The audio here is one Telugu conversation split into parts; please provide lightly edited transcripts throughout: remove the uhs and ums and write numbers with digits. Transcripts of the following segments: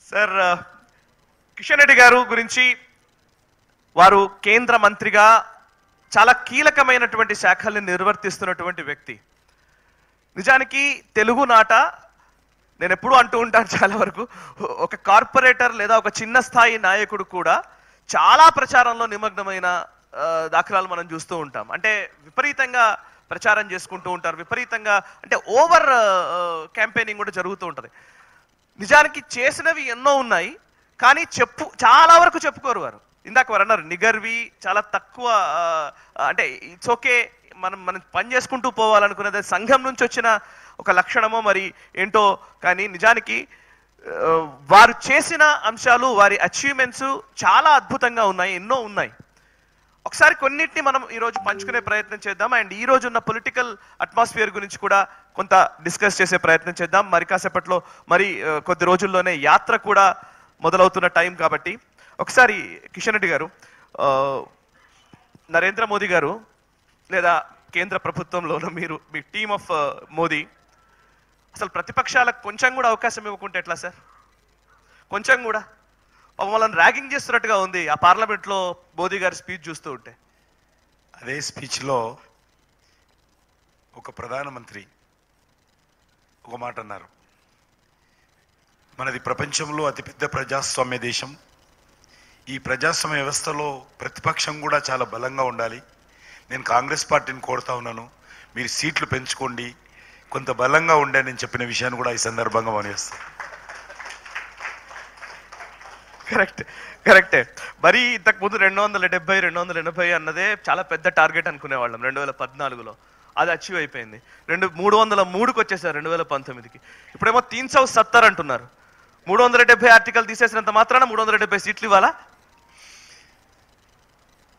సార్ కిషన్ రెడ్డి గారు గురించి వారు కేంద్ర మంత్రిగా చాలా కీలకమైనటువంటి శాఖల్ని నిర్వర్తిస్తున్నటువంటి వ్యక్తి. నిజానికి తెలుగు నాట నేను ఎప్పుడూ అంటూ ఉంటాను, చాలా వరకు ఒక కార్పొరేటర్ లేదా ఒక చిన్న స్థాయి నాయకుడు కూడా చాలా ప్రచారంలో నిమగ్నమైన దాఖలాలు మనం చూస్తూ ఉంటాం. అంటే విపరీతంగా ప్రచారం చేసుకుంటూ ఉంటారు, విపరీతంగా అంటే ఓవర్ క్యాంపెయినింగ్ కూడా జరుగుతూ ఉంటుంది. నిజానికి చేసినవి ఎన్నో ఉన్నాయి, కానీ చాలా వరకు చెప్పుకోరు వారు. ఇందాక వారు అన్నారు నిగర్వి చాలా తక్కువ, అంటే ఇట్స్ ఓకే మనం పని చేసుకుంటూ పోవాలనుకునేది సంఘం నుంచి వచ్చిన ఒక లక్షణమో మరి ఏంటో, కానీ నిజానికి వారు చేసిన అంశాలు, వారి అచీవ్మెంట్స్ చాలా అద్భుతంగా ఉన్నాయి, ఎన్నో ఉన్నాయి. ఒకసారి కొన్నిటిని మనం ఈరోజు పంచుకునే ప్రయత్నం చేద్దాం. అండ్ ఈ రోజు ఉన్న పొలిటికల్ అట్మాస్ఫియర్ గురించి కూడా కొంత డిస్కస్ చేసే ప్రయత్నం చేద్దాం. మరి కాసేపట్లో మరి కొద్ది రోజుల్లోనే యాత్ర కూడా మొదలవుతున్న టైం కాబట్టి ఒకసారి కిషన్ రెడ్డి గారు, నరేంద్ర మోదీ గారు లేదా కేంద్ర ప్రభుత్వంలోనూ మీరు మీ టీమ్ ఆఫ్ మోదీ అసలు ప్రతిపక్షాలకు కొంచెం కూడా అవకాశం ఇవ్వకుంటే ఎట్లా సార్? కొంచెం కూడా వాళ్ళని ర్యాగింగ్ చేస్తున్నట్టుగా ఉంది ఆ పార్లమెంట్లో మోదీ గారి స్పీచ్ చూస్తూ ఉంటే. అదే స్పీచ్లో ఒక ప్రధానమంత్రి ఒక మాట అన్నారు, మనది ప్రపంచంలో అతిపెద్ద ప్రజాస్వామ్య దేశం, ఈ ప్రజాస్వామ్య వ్యవస్థలో ప్రతిపక్షం కూడా చాలా బలంగా ఉండాలి. నేను కాంగ్రెస్ పార్టీని కోరుతా ఉన్నాను, మీరు సీట్లు పెంచుకోండి, కొంత బలంగా ఉండే నేను చెప్పిన విషయాన్ని కూడా ఈ సందర్భంగా మనవేస్తాను. కరెక్టే. మరి ఇంతకుముందు 270, 280 అన్నదే చాలా పెద్ద టార్గెట్ అనుకునేవాళ్ళం 2014లో. అది అచీవ్ అయిపోయింది. 303కి వచ్చేసారు 2019కి. ఇప్పుడేమో 370 అంటున్నారు. 370 ఆర్టికల్ తీసేసినంత మాత్రాన 370 సీట్లు ఇవ్వాలా?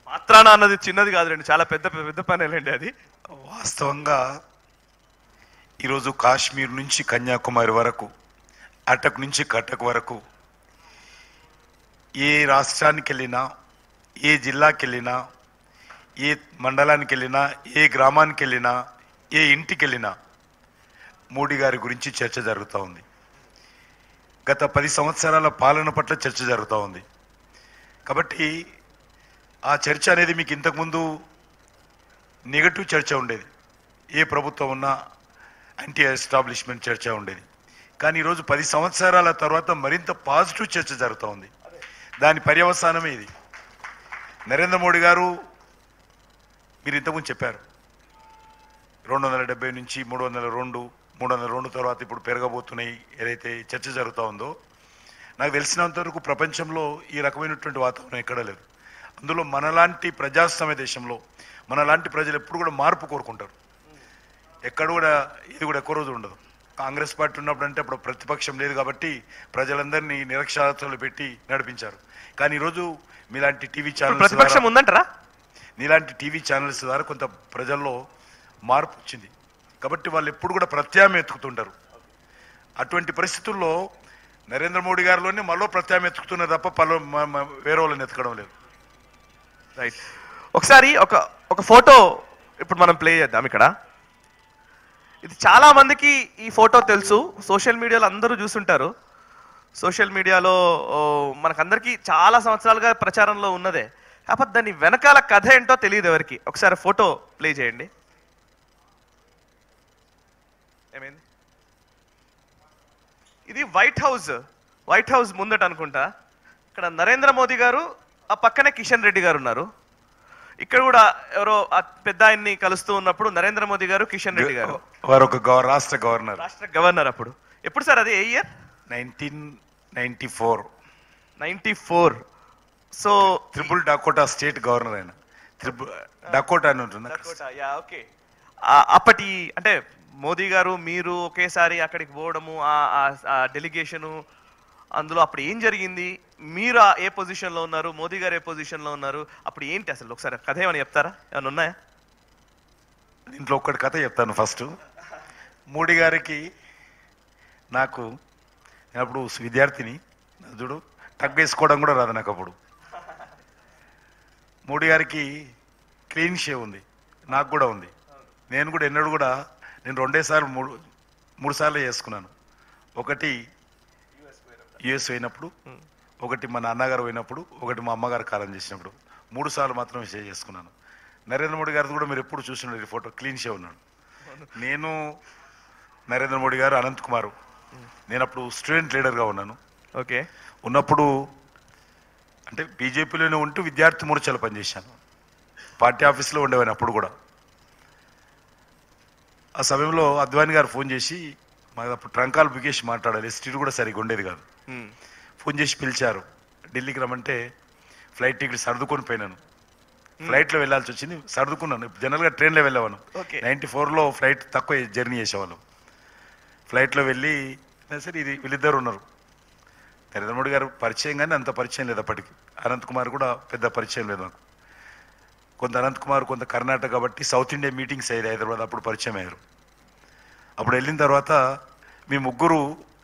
మాత్రాన అన్నది చిన్నది కాదులేండి, చాలా పెద్ద పనేలేండి అది. వాస్తవంగా ఈరోజు కాశ్మీర్ నుంచి కన్యాకుమారి వరకు, అటక్ నుంచి కటక్ వరకు ఏ రాష్ట్రానికి వెళ్ళినా, ఏ జిల్లాకి వెళ్ళినా, ఏ మండలానికి వెళ్ళినా, ఏ గ్రామానికి వెళ్ళినా, ఏ ఇంటికి వెళ్ళినా మోడీ గారి గురించి చర్చ జరుగుతూ ఉంది. గత 10 సంవత్సరాల పాలన పట్ల చర్చ జరుగుతూ ఉంది. కాబట్టి ఆ చర్చ అనేది మీకు ఇంతకుముందు నెగటివ్ చర్చ ఉండేది, ఏ ప్రభుత్వం ఉన్నా యాంటీ ఎస్టాబ్లిష్మెంట్ చర్చ ఉండేది. కానీ ఈరోజు 10 సంవత్సరాల తర్వాత మరింత పాజిటివ్ చర్చ జరుగుతూ ఉంది. దాని పర్యవసానమే ఇది. నరేంద్ర మోడీ గారు మీరు ఇంతకుముందు చెప్పారు 270 నుంచి 302 తర్వాత ఇప్పుడు పెరగబోతున్నాయి, ఏదైతే చర్చ జరుగుతూ ఉందో, నాకు తెలిసినంత వరకు ప్రపంచంలో ఈ రకమైనటువంటి వాతావరణం ఎక్కడా లేదు. అందులో మనలాంటి ప్రజాస్వామ్య దేశంలో మనలాంటి ప్రజలు ఎప్పుడు కూడా మార్పు కోరుకుంటారు. ఎక్కడ కూడా ఇది కూడా ఎక్కువ రోజు ఉండదు. కాంగ్రెస్ పార్టీ ఉన్నప్పుడు అంటే అప్పుడు ప్రతిపక్షం లేదు కాబట్టి ప్రజలందరినీ నిరక్షరాస్యతలు పెట్టి నడిపించారు. కానీ ఈరోజు మీలాంటి టీవీ ఛానల్స్, ప్రతిపక్షం ఉందంటారా? నీలాంటి టీవీ ఛానల్స్ ద్వారా కొంత ప్రజల్లో మార్పు వచ్చింది కాబట్టి వాళ్ళు ఎప్పుడు కూడా ప్రత్యామ్నాయం ఎత్తుకుతుంటారు. అటువంటి పరిస్థితుల్లో నరేంద్ర మోడీ గారిలోనే మళ్ళీ ప్రత్యామ్నాయం ఎత్తుకుతున్నారు తప్ప వేరే వాళ్ళని ఎత్తుకడం లేదు. రైట్. ఒకసారి ఒక ఫోటో ఇప్పుడు మనం ప్లే చేద్దాం. ఇక్కడ ఇది చాలా మందికి ఈ ఫోటో తెలుసు, సోషల్ మీడియాలో అందరూ చూసుంటారు. సోషల్ మీడియాలో మనకందరికీ చాలా సంవత్సరాలుగా ప్రచారంలో ఉన్నదే, కాకపోతే దాని వెనకాల కథ ఏంటో తెలియదు ఎవరికి. ఒకసారి ఫోటో ప్లే చేయండి. ఏమైంది? ఇది వైట్ హౌస్ ముందట అనుకుంటా. ఇక్కడ నరేంద్ర మోదీ గారు, ఆ పక్కనే కిషన్ రెడ్డి గారు ఉన్నారు. ఇక్కడ కూడా ఎవరో పెద్ద ఆయన్ని కలుస్తూ ఉన్నప్పుడు నరేంద్ర మోదీ గారు, కిషన్ రెడ్డి గారు, వారు ఒక రాష్ట్ర గవర్నర్. అప్పుడు ఎప్పుడు సార్ అది? ఏ year? 1994. So triple Dakota state governor అయిన డకోటా అని ఉంటుంది. ఓకే. అప్పటి అంటే మోదీ గారు మీరు ఒకేసారి అక్కడికి పోవడము, ఆ డెలిగేషను, అందులో అప్పుడు ఏం జరిగింది, మీరు ఏ పొజిషన్లో ఉన్నారు, మోదీ గారు ఏ పొజిషన్లో ఉన్నారు, అప్పుడు ఏంటి అసలు ఒకసారి కథ ఏమైనా చెప్తారా? ఏమైనా ఉన్నాయా? దీంట్లో ఒక్కటి కథ చెప్తాను. ఫస్ట్ మోడీ గారికి నాకు, నేను అప్పుడు విద్యార్థిని, చూడు టక్ వేసుకోవడం కూడా రాదు నాకు అప్పుడు. మోడీ గారికి క్లీన్ షేవ్ ఉంది, నాకు కూడా ఉంది. నేను కూడా ఎన్నడూ కూడా, నేను 2 సార్లు 3 సార్లు చేసుకున్నాను. ఒకటి యుఎస్ పోయినప్పుడు, ఒకటి మా నాన్నగారు పోయినప్పుడు, ఒకటి మా అమ్మగారు కాలం చేసినప్పుడు 3 సార్లు మాత్రం స్టే చేసుకున్నాను. నరేంద్ర మోడీ గారిది కూడా మీరు ఎప్పుడు చూస్తున్నారు ఈ ఫోటో, క్లీన్ షేవ్ ఉన్నాడు. నేను, నరేంద్ర మోడీ గారు, అనంత్ కుమార్, నేను అప్పుడు స్టూడెంట్ లీడర్గా ఉన్నాను. ఓకే. ఉన్నప్పుడు అంటే బీజేపీలోనే ఉంటూ విద్యార్థి మోర్చాలో పనిచేశాను. పార్టీ ఆఫీస్లో ఉండేవాడిని అప్పుడు కూడా. ఆ సమయంలో అద్వానీ గారు ఫోన్ చేసి, మాకు అప్పుడు ట్రంకాలు బిగేసి మాట్లాడాలి, స్ట్రీట్ కూడా సరిగ్గా ఉండేది కాదు. ఫోన్ చేసి పిలిచారు, ఢిల్లీకి రమ్మంటే ఫ్లైట్ టికెట్ సర్దుకొని పోయినాను. ఫ్లైట్లో వెళ్ళాల్సి వచ్చింది, సర్దుకున్నాను. జనరల్గా ట్రైన్లో వెళ్ళేవాను. 94లో ఫ్లైట్ తక్కువ జర్నీ చేసేవాళ్ళం. ఫ్లైట్లో వెళ్ళి సరే ఇది వీళ్ళిద్దరు ఉన్నారు. నరేంద్ర మోడీ గారు పరిచయం, కానీ అంత పరిచయం లేదు అప్పటికి. అనంత్ కుమార్ కూడా పెద్ద పరిచయం లేదు నాకు. కొంత అనంత్ కుమార్, కొంత కర్ణాటక, కాబట్టి సౌత్ ఇండియా మీటింగ్స్ అయ్యాయి హైదరాబాద్, అప్పుడు పరిచయం అయ్యారు. అప్పుడు వెళ్ళిన తర్వాత మీ ముగ్గురు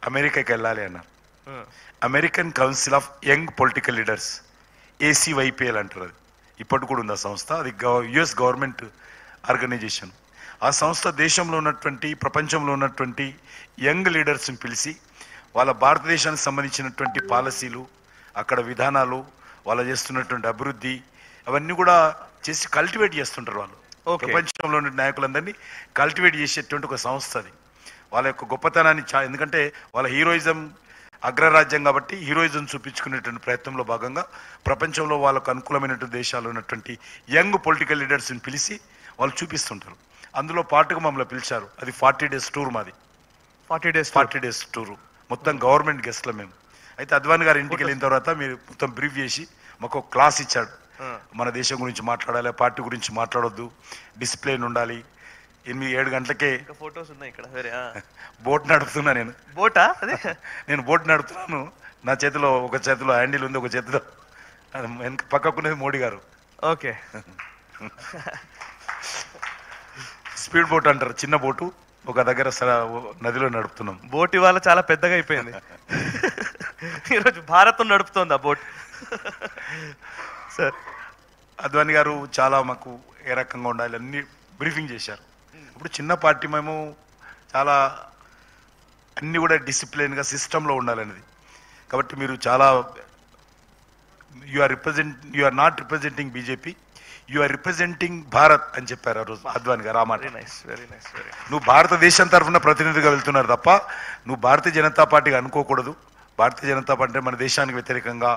అమెరికాకి వెళ్ళాలి అన్నారు. American council of young political leaders, ACYPL అంటారు. అది ఇప్పటి కూడా ఉంది ఆ సంస్థ. అది యుఎస్ గవర్నమెంట్ ఆర్గనైజేషన్. ఆ సంస్థ దేశంలో ఉన్నటువంటి, ప్రపంచంలో ఉన్నటువంటి యంగ్ లీడర్స్ని పిలిచి వాళ్ళ భారతదేశానికి సంబంధించినటువంటి పాలసీలు, అక్కడ విధానాలు, వాళ్ళు చేస్తున్నటువంటి అభివృద్ధి, అవన్నీ కూడా చేసి కల్టివేట్ చేస్తుంటారు వాళ్ళు. ప్రపంచంలో ఉన్న నాయకులందరినీ కల్టివేట్ చేసేటువంటి ఒక సంస్థ అది. వాళ్ళ యొక్క గొప్పతనాన్ని ఎందుకంటే వాళ్ళ హీరోయిజం అగ్రరాజ్యం కాబట్టి హీరోయిజం చూపించుకునేటువంటి ప్రయత్నంలో భాగంగా ప్రపంచంలో వాళ్ళకు అనుకూలమైనటువంటి దేశాలు ఉన్నటువంటి యంగ్ పొలిటికల్ లీడర్స్ని పిలిచి వాళ్ళు చూపిస్తుంటారు. అందులో పాటుగా మమ్మల్ని పిలిచారు. అది 40 days టూర్ మాది. 40 days టూరు, మొత్తం గవర్నమెంట్ గెస్ట్లో మేము. అయితే అద్వానీ గారి ఇంటికి వెళ్ళిన తర్వాత మీరు మొత్తం బ్రీఫ్ చేసి మాకు ఒక క్లాస్ ఇచ్చాడు. మన దేశం గురించి మాట్లాడాలి, పార్టీ గురించి మాట్లాడొద్దు, డిసిప్లిన్ ఉండాలి. 8-7 గంటలకే ఫోటోస్ ఉన్నాయి ఇక్కడ. బోట్ నడుపుతున్నా నేను. బోటా? అదే నేను బోట్ నడుపుతున్నాను. నా చేతిలో ఒక చేతిలో హ్యాండిల్ ఉంది, ఒక చేతిలో పక్కకునేది మోడీ గారు. ఓకే. స్పీడ్ బోట్ అంటారు, చిన్న బోటు ఒక దగ్గర నదిలో నడుపుతున్నాం. బోట్ ఇవాళ చాలా పెద్దగా అయిపోయింది. ఈరోజు భారత్ నడుపుతోంది ఆ బోట్. సార్, అద్వానీ గారు చాలా మాకు ఏ రకంగా ఉండాలి అన్ని బ్రీఫింగ్ చేశారు. ఇప్పుడు చిన్న పార్టీ మేము చాలా అన్ని కూడా డిసిప్లిన్గా సిస్టంలో ఉండాలనేది. కాబట్టి మీరు చాలా you are not representing BJP, you are representing Bharat అని చెప్పారు ఆ రోజు అద్వానీ గారు. ఆ మాట, నువ్వు భారతదేశం తరఫున ప్రతినిధిగా వెళ్తున్నారు తప్ప నువ్వు భారతీయ జనతా పార్టీగా అనుకోకూడదు. భారతీయ జనతా పార్టీ మన దేశానికి వ్యతిరేకంగా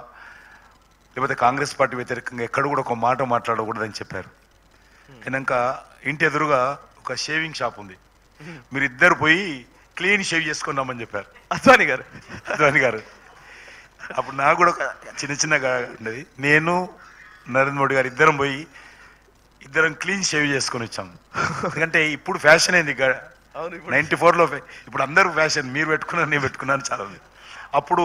లేకపోతే కాంగ్రెస్ పార్టీ వ్యతిరేకంగా ఎక్కడ కూడా ఒక మాట మాట్లాడకూడదని చెప్పారు. అయినాక ఇంటి ఎదురుగా ఒక షేవింగ్ షాప్ ఉంది, మీరు ఇద్దరు పోయి క్లీన్ షేవ్ చేసుకున్నామని చెప్పారు అద్వానీ గారు. అప్పుడు నాకు కూడా చిన్నగా ఉండేది. నేను, నరేంద్ర మోడీ గారు ఇద్దరం క్లీన్ షేవ్ చేసుకొని వచ్చాము. ఎందుకంటే ఇప్పుడు ఫ్యాషన్ అయింది 94లో. ఇప్పుడు అందరూ ఫ్యాషన్, మీరు పెట్టుకున్నారు, నేను పెట్టుకున్నాను చాలా. అప్పుడు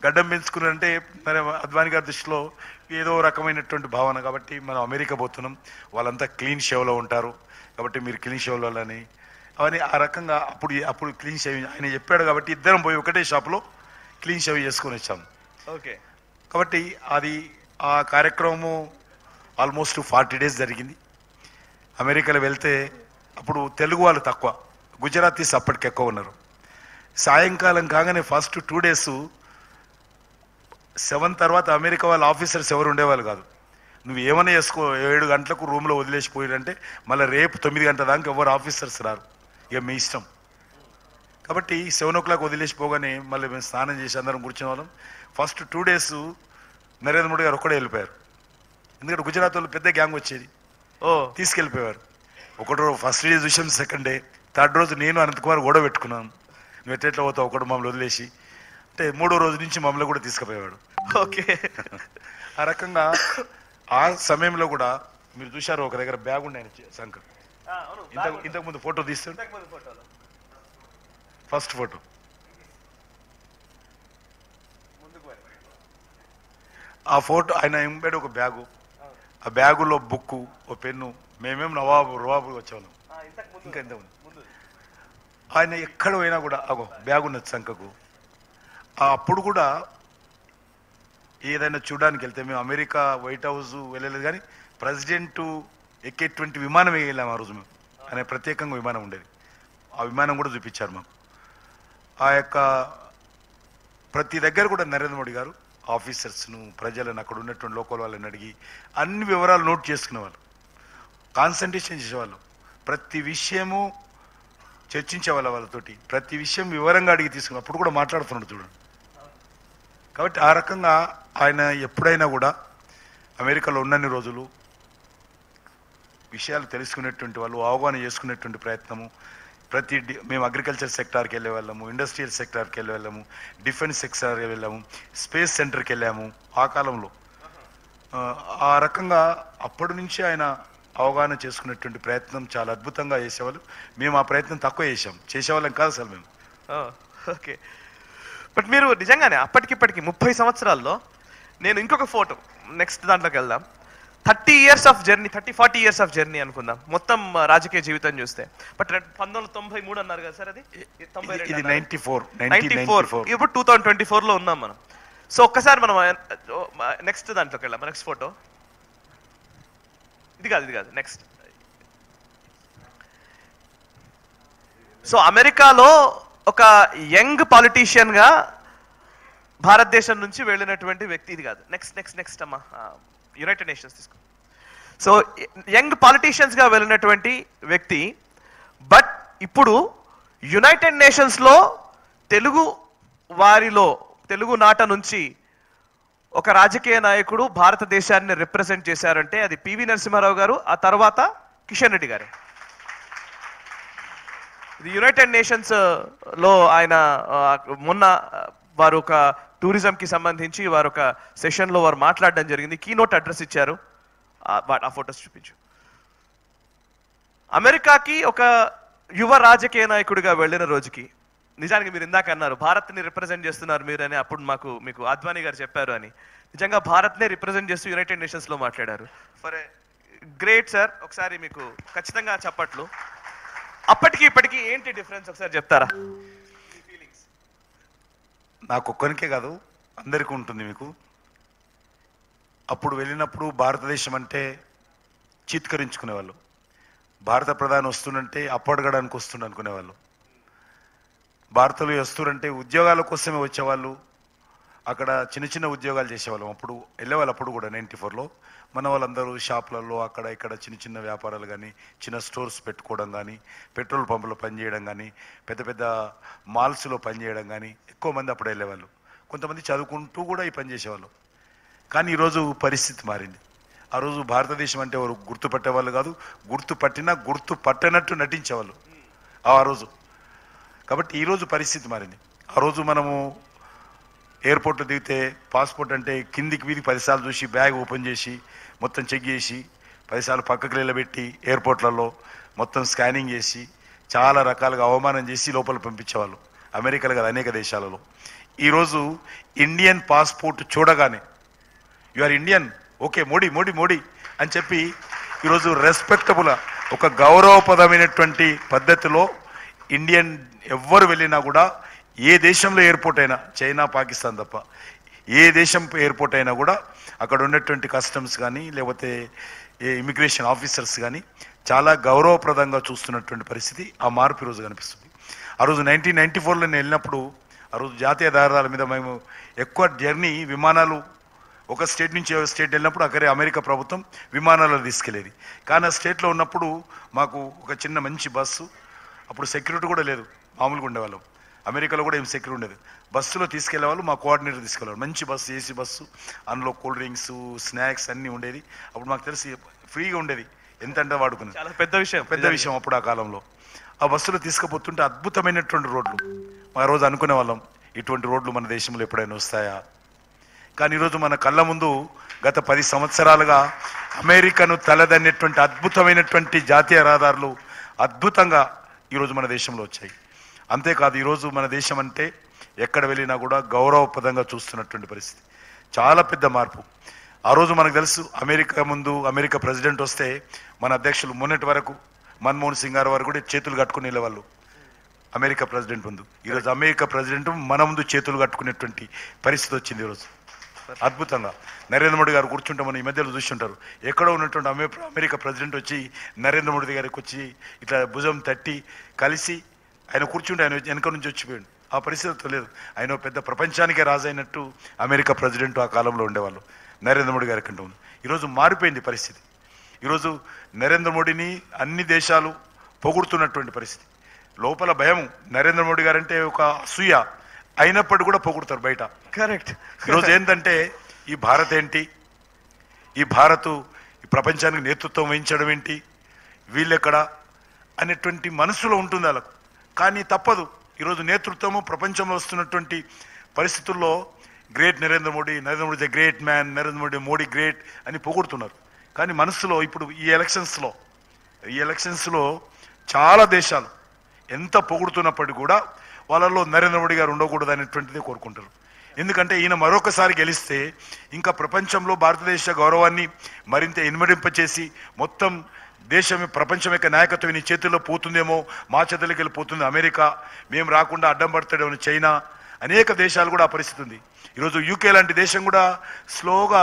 గడ్డం పెంచుకున్నారంటే మరి అద్వానీ గారి దృష్టిలో ఏదో రకమైనటువంటి భావన. కాబట్టి మనం అమెరికా పోతున్నాం, వాళ్ళంతా క్లీన్ షేవ్లో ఉంటారు, కాబట్టి మీరు క్లీన్ షేవ్లో అని అవన్నీ ఆ రకంగా అప్పుడు క్లీన్ షేవ్ ఆయన చెప్పాడు. కాబట్టి ఇద్దరం పోయి ఒకటే షాప్లో క్లీన్ షేవ్ చేసుకొని వచ్చాము. ఓకే. కాబట్టి అది ఆ కార్యక్రమము ఆల్మోస్ట్ 40 days జరిగింది. అమెరికాలో వెళ్తే అప్పుడు తెలుగు వాళ్ళు తక్కువ, గుజరాతీస్ అప్పటికి ఎక్కువ ఉన్నారు. సాయంకాలం కాగానే ఫస్ట్ 2 days 7 తర్వాత అమెరికా వాళ్ళ ఆఫీసర్స్ ఎవరు ఉండేవాళ్ళు కాదు. నువ్వు ఏమైనా చేసుకో, 7 గంటలకు రూమ్లో వదిలేసిపోయారంటే మళ్ళీ రేపు 9 గంటల దాకా ఎవరు ఆఫీసర్స్ రారు, ఇక మీ ఇష్టం. కాబట్టి 7 o'clock వదిలేసిపోగానే మళ్ళీ మేము స్నానం చేసి అందరం కూర్చునే వాళ్ళం. ఫస్ట్ 2 days నరేంద్ర మోడీ గారు ఒక్కడే వెళ్ళిపోయారు. ఎందుకంటే గుజరాత్ వాళ్ళు పెద్ద గ్యాంగ్ వచ్చేది, తీసుకెళ్ళిపోయారు. ఒకటి రోజు ఫస్ట్ డే చూసాం, సెకండ్ డే, థర్డ్ రోజు నేను అనంత్ కుమార్ గొడవ పెట్టుకున్నాను, నువ్వు ఎట్లా పోతావు ఒకటి మమ్మల్ని వదిలేసి అంటే. 3వ రోజు నుంచి మమ్మల్ని కూడా తీసుకుపోయేవాడు. ఓకే. ఆ రకంగా ఆ సమయంలో కూడా మీరు చూశారు, ఒక దగ్గర బ్యాగ్ ఉండే ఆయన శంకర్, ఇంతకు ముందు ఫోటో తీస్తాడు, ఫస్ట్ ఫోటో. ఆ ఫోటో ఆయన ఎంబెడ్ ఒక బ్యాగు, ఆ బ్యాగులో బుక్కు, ఓ పెన్ను. మేమేం రవాబు వచ్చేవాళ్ళం. ఇంకా ఇంతకుముందు ఆయన ఎక్కడ పోయినా కూడా అగో బ్యాగ్ ఉన్నది శంకకు. అప్పుడు కూడా ఏదైనా చూడడానికి వెళ్తే, మేము అమెరికా వైట్ హౌస్ వెళ్ళలేదు కానీ ప్రెసిడెంట్ ఎక్కేటువంటి విమానం వెళ్ళాము ఆ రోజు మేము. అనే ప్రత్యేకంగా విమానం ఉండేది, ఆ విమానం కూడా చూపించారు మాకు. ఆ యొక్క ప్రతి దగ్గర కూడా నరేంద్ర మోడీ గారు ఆఫీసర్స్ను ప్రజలను అక్కడ ఉన్నటువంటి లోకల్ వాళ్ళని అడిగి అన్ని వివరాలు నోట్ చేసుకునేవాళ్ళు, కాన్సన్ట్రేషన్ చేసేవాళ్ళు, ప్రతి విషయము చర్చించేవాళ్ళ వాళ్ళతోటి, ప్రతి విషయం వివరంగా అడిగి తీసుకుని అప్పుడు కూడా మాట్లాడుతున్నాడు చూడండి. కాబట్టి ఆ రకంగా ఆయన ఎప్పుడైనా కూడా అమెరికాలో ఉన్నన్ని రోజులు విషయాలు తెలుసుకునేటువంటి వాళ్ళు, అవగాహన చేసుకునేటువంటి ప్రయత్నము, మేము అగ్రికల్చర్ సెక్టార్కి వెళ్ళే వాళ్ళము, ఇండస్ట్రియల్ సెక్టార్కి వెళ్ళే వాళ్ళము, డిఫెన్స్ సెక్టార్కి వెళ్ళాము, స్పేస్ సెంటర్కి వెళ్ళాము ఆ కాలంలో. ఆ రకంగా అప్పటి నుంచి ఆయన అవగాహన చేసుకునేటువంటి ప్రయత్నం చాలా అద్భుతంగా చేసేవాళ్ళు. మేము ఆ ప్రయత్నం తక్కువ చేసేవాళ్ళం కాదు అసలు మేము. ఓకే, బట్ మీరు నిజంగానే అప్పటికిప్పటికి 30 సంవత్సరాల్లో నేను ఇంకొక ఫోటో నెక్స్ట్ దాంట్లోకి వెళ్దాం. 30 years of journey, 30-40 years of journey అనుకుందాం మొత్తం రాజకీయ జీవితం చూస్తే. బట్ 1993 అన్నారు కదా సార్, అది 94. ఇప్పుడు 2024లో ఉన్నాం మనం. సో ఒక్కసారి మనం నెక్స్ట్ దాంట్లోకి వెళ్దాం. నెక్స్ట్ ఫోటో ఇది కాదు నెక్స్ట్. సో అమెరికాలో ఒక యంగ్ పాలిటీషియన్ గా భారతదేశం నుంచి వెళ్ళినటువంటి వ్యక్తి, ఇది కాదు నెక్స్ట్ అమ్మా, యునైటెడ్ నేషన్స్ తీసుకో. సో యంగ్ పాలిటీషియన్స్ గా వెళ్ళినటువంటి వ్యక్తి, బట్ ఇప్పుడు యునైటెడ్ నేషన్స్ లో తెలుగు నాట నుంచి ఒక రాజకీయ నాయకుడు భారతదేశాన్ని రిప్రజెంట్ చేశారంటే అది పివి నరసింహారావు గారు, ఆ తర్వాత కిషన్ రెడ్డి గారు. ఇది యునైటెడ్ నేషన్స్ లో ఆయన మొన్న వారు ఒక టూరిజంకి సంబంధించి వారు ఒక సెషన్లో వారు మాట్లాడడం జరిగింది, కీనోట్ అడ్రస్ ఇచ్చారు. ఆ ఫొటోస్ చూపించు. అమెరికాకి ఒక యువ రాజకీయ నాయకుడిగా వెళ్ళిన రోజుకి, నిజానికి మీరు ఇందాక అన్నారు భారత్ని రిప్రజెంట్ చేస్తున్నారు మీరు అని, అప్పుడు మీకు అద్వానీ గారు చెప్పారు అని. నిజంగా భారత్నే రిప్రజెంట్ చేస్తూ యునైటెడ్ నేషన్స్లో మాట్లాడారు. ఫర్ ఏ గ్రేట్ సార్, ఒకసారి మీకు ఖచ్చితంగా చప్పట్లు. అప్పటికి ఇప్పటికి ఏంటి డిఫరెన్స్ ఒకసారి చెప్తారా? నాకు ఒక్కరికే కాదు అందరికీ ఉంటుంది. మీకు అప్పుడు వెళ్ళినప్పుడు భారతదేశం అంటే చీత్కరించుకునేవాళ్ళు, భారత ప్రధాని వస్తుందంటే అప్పడగడానికి వస్తుండ అనుకునేవాళ్ళు, భారతలో వస్తుందంటే ఉద్యోగాల కోసమే వచ్చేవాళ్ళు, అక్కడ చిన్న చిన్న ఉద్యోగాలు చేసేవాళ్ళం. అప్పుడు వెళ్ళేవాళ్ళు. అప్పుడు కూడా 94లో మన వాళ్ళందరూ షాపులలో అక్కడ ఇక్కడ చిన్న చిన్న వ్యాపారాలు కానీ, చిన్న స్టోర్స్ పెట్టుకోవడం కానీ, పెట్రోల్ పంపులో పనిచేయడం కానీ, పెద్ద పెద్ద మాల్స్లో పనిచేయడం కానీ ఎక్కువ మంది అప్పుడు వెళ్ళేవాళ్ళు. కొంతమంది చదువుకుంటూ కూడా ఈ పని చేసేవాళ్ళు. కానీ ఈరోజు పరిస్థితి మారింది. ఆ రోజు భారతదేశం అంటే ఎవరు గుర్తుపట్టేవాళ్ళు కాదు, గుర్తుపట్టనట్టు నటించేవాళ్ళు ఆ రోజు. కాబట్టి ఈరోజు పరిస్థితి మారింది. ఆ రోజు మనము ఎయిర్పోర్ట్లో దిగితే పాస్పోర్ట్ అంటే కిందికి వీధికి 10 సార్లు చూసి, బ్యాగ్ ఓపెన్ చేసి మొత్తం చెక్ చేసి, 10 సార్లు పక్కకు నిలబెట్టి ఎయిర్పోర్ట్లలో మొత్తం స్కానింగ్ చేసి చాలా రకాలుగా అవమానం చేసి లోపల పంపించేవాళ్ళు. అమెరికాలో కదా అనేక దేశాలలో. ఈరోజు ఇండియన్ పాస్పోర్ట్ చూడగానే you are Indian, okay Modi Modi Modi అని చెప్పి ఈరోజు రెస్పెక్టబుల్ ఒక గౌరవప్రదమైనటువంటి పద్ధతిలో ఇండియన్ ఎవ్వరు వెళ్ళినా కూడా, ఏ దేశంలో ఎయిర్పోర్ట్ అయినా, చైనా పాకిస్తాన్ తప్ప ఏ దేశం ఎయిర్పోర్ట్ అయినా కూడా అక్కడ ఉన్నటువంటి కస్టమ్స్ కానీ లేకపోతే ఇమిగ్రేషన్ ఆఫీసర్స్ కానీ చాలా గౌరవప్రదంగా చూస్తున్నటువంటి పరిస్థితి, ఆ మార్పు ఈరోజు కనిపిస్తుంది. ఆ రోజు 1994లో నేను వెళ్ళినప్పుడు, ఆ రోజు జాతీయ రహదారుల మీద మేము ఎక్కువ జర్నీ విమానాలు, ఒక స్టేట్ నుంచి స్టేట్ వెళ్ళినప్పుడు అక్కడే అమెరికా ప్రభుత్వం విమానాల్లో తీసుకెళ్ళేది. కానీ ఆ స్టేట్లో ఉన్నప్పుడు మాకు ఒక చిన్న మంచి బస్సు, అప్పుడు సెక్యూరిటీ కూడా లేదు, మామూలుగా ఉండేవాళ్ళం. అమెరికాలో కూడా ఏం సెక్యూరిటీ ఉండేది. బస్సులో తీసుకెళ్లేవాళ్ళు, మా కోఆర్డినేటర్ తీసుకెళ్ళేవాళ్ళు. మంచి బస్సు, ఏసీ బస్సు, అందులో కూల్ డ్రింక్స్, స్నాక్స్ అన్నీ ఉండేది. అప్పుడు మాకు తెలిసి ఫ్రీగా ఉండేది, ఎంత అంటే వాడుకునేది. చాలా పెద్ద విషయం అప్పుడు ఆ కాలంలో. ఆ బస్సులో తీసుకుపోతుంటే అద్భుతమైనటువంటి రోడ్లు. ఆ రోజు అనుకునే వాళ్ళం ఇటువంటి రోడ్లు మన దేశంలో ఎప్పుడైనా వస్తాయా. కానీ ఈరోజు మన కళ్ళ ముందు గత 10 సంవత్సరాలుగా అమెరికాను తలదన్నేటువంటి అద్భుతమైనటువంటి జాతీయ రహదారులు అద్భుతంగా ఈరోజు మన దేశంలో వచ్చాయి. అంతేకాదు ఈరోజు మన దేశం అంటే ఎక్కడ వెళ్ళినా కూడా గౌరవప్రదంగా చూస్తున్నటువంటి పరిస్థితి, చాలా పెద్ద మార్పు. ఆ రోజు మనకు తెలుసు, అమెరికా ప్రెసిడెంట్ వస్తే మన అధ్యక్షులు మొన్నటి వరకు మన్మోహన్ సింగ్ గారు వారు కూడా చేతులు కట్టుకుని వెళ్ళేవాళ్ళు అమెరికా ప్రెసిడెంట్ ముందు. ఈరోజు అమెరికా ప్రెసిడెంట్ మన ముందు చేతులు కట్టుకునేటువంటి పరిస్థితి వచ్చింది ఈరోజు. అద్భుతంగా నరేంద్ర మోడీ గారు కూర్చుంటే మనం ఈ మధ్యలో చూస్తుంటారు, ఎక్కడో ఉన్నటువంటి అమెరికా ప్రెసిడెంట్ వచ్చి నరేంద్ర మోడీ గారికి వచ్చి ఇట్లా భుజం తట్టి కలిసి ఆయన కూర్చుంటే ఆయన వెనక నుంచి వచ్చిపోయాడు. ఆ పరిస్థితి లేదు. ఆయన ఓ పెద్ద ప్రపంచానికే రాజైనట్టు అమెరికా ప్రెసిడెంట్ ఆ కాలంలో ఉండేవాళ్ళు. నరేంద్ర మోడీ గారి కంటే ఉంది. ఈరోజు మారిపోయింది పరిస్థితి. ఈరోజు నరేంద్ర మోడీని అన్ని దేశాలు పొగుడుతున్నటువంటి పరిస్థితి. లోపల భయం, నరేంద్ర మోడీ గారంటే ఒక అసూయ, అయినప్పటికీ కూడా పొగుడుతారు బయట. కరెక్ట్. ఈరోజు ఏంటంటే ఈ భారత్ ఏంటి, ఈ భారత్ ఈ ప్రపంచానికి నేతృత్వం వహించడం ఏంటి, వీళ్ళెక్కడ అనేటువంటి మనసులో ఉంటుంది వాళ్ళకు. కానీ తప్పదు. ఈరోజు నేతృత్వము ప్రపంచంలో వస్తున్నటువంటి పరిస్థితుల్లో great Narendra Modi the great man, Narendra Modi great అని పొగుడుతున్నారు. కానీ మనసులో ఇప్పుడు ఈ ఎలక్షన్స్లో చాలా దేశాలు ఎంత పొగుడుతున్నప్పటికీ కూడా వాళ్ళలో నరేంద్ర మోడీ గారు ఉండకూడదు అనేటువంటిది కోరుకుంటారు. ఎందుకంటే ఈయన మరొకసారి గెలిస్తే ఇంకా ప్రపంచంలో భారతదేశ గౌరవాన్ని మరింత ఇనుమడింపచేసి మొత్తం దేశం ప్రపంచం యొక్క నాయకత్వం నీ చేతుల్లో పోతుందేమో, మా చేతులకి వెళ్ళిపోతుంది అమెరికా, మేము రాకుండా అడ్డం పడతాడేమో చైనా, అనేక దేశాలు కూడా ఆ పరిస్థితి ఉంది. ఈరోజు యూకే లాంటి దేశం కూడా స్లోగా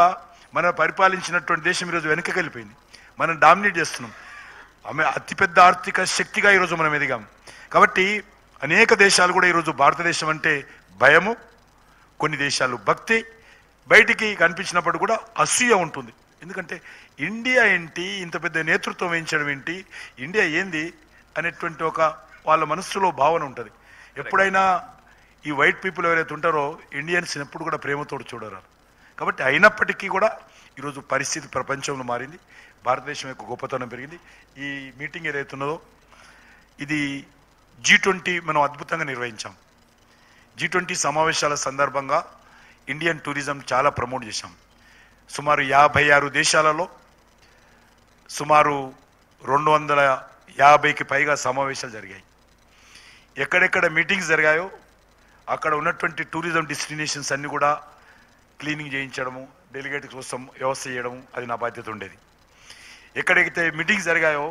మన పరిపాలించినటువంటి దేశం ఈరోజు వెనక్కి వెళ్ళిపోయింది. మనం డామినేట్ చేస్తున్నాం. అతిపెద్ద ఆర్థిక శక్తిగా ఈరోజు మనం ఎదిగాం. కాబట్టి అనేక దేశాలు కూడా ఈరోజు భారతదేశం అంటే భయము, కొన్ని దేశాలు భక్తి, బయటికి కనిపించినప్పుడు కూడా అసూయ ఉంటుంది. ఎందుకంటే ఇండియా ఏంటి, ఇంత పెద్ద నేతృత్వం వహించడం ఏంటి, ఇండియా ఏంది అనేటువంటి ఒక వాళ్ళ మనస్సులో భావన ఉంటుంది. ఎప్పుడైనా ఈ వైట్ పీపుల్ ఎవరైతే ఉంటారో ఇండియన్స్ ఎప్పుడు కూడా ప్రేమతోడు చూడరు. కాబట్టి అయినప్పటికీ కూడా ఈరోజు పరిస్థితి ప్రపంచంలో మారింది. భారతదేశం యొక్క గొప్పతనం పెరిగింది. ఈ మీటింగ్ ఏదైతే ఉన్నదో ఇది G20 మనం అద్భుతంగా నిర్వహించాం. G20 సమావేశాల సందర్భంగా ఇండియన్ టూరిజం చాలా ప్రమోట్ చేశాం. సుమారు 56 దేశాలలో సుమారు 250కి పైగా సమావేశాలు జరిగాయి. ఎక్కడెక్కడ మీటింగ్స్ జరిగాయో అక్కడ ఉన్నటువంటి టూరిజం డెస్టినేషన్స్ అన్ని కూడా క్లీనింగ్ చేయించడము, డెలిగేట్ కోసం వ్యవస్థ చేయడము అది నా బాధ్యత ఉండేది. ఎక్కడైతే మీటింగ్స్ జరిగాయో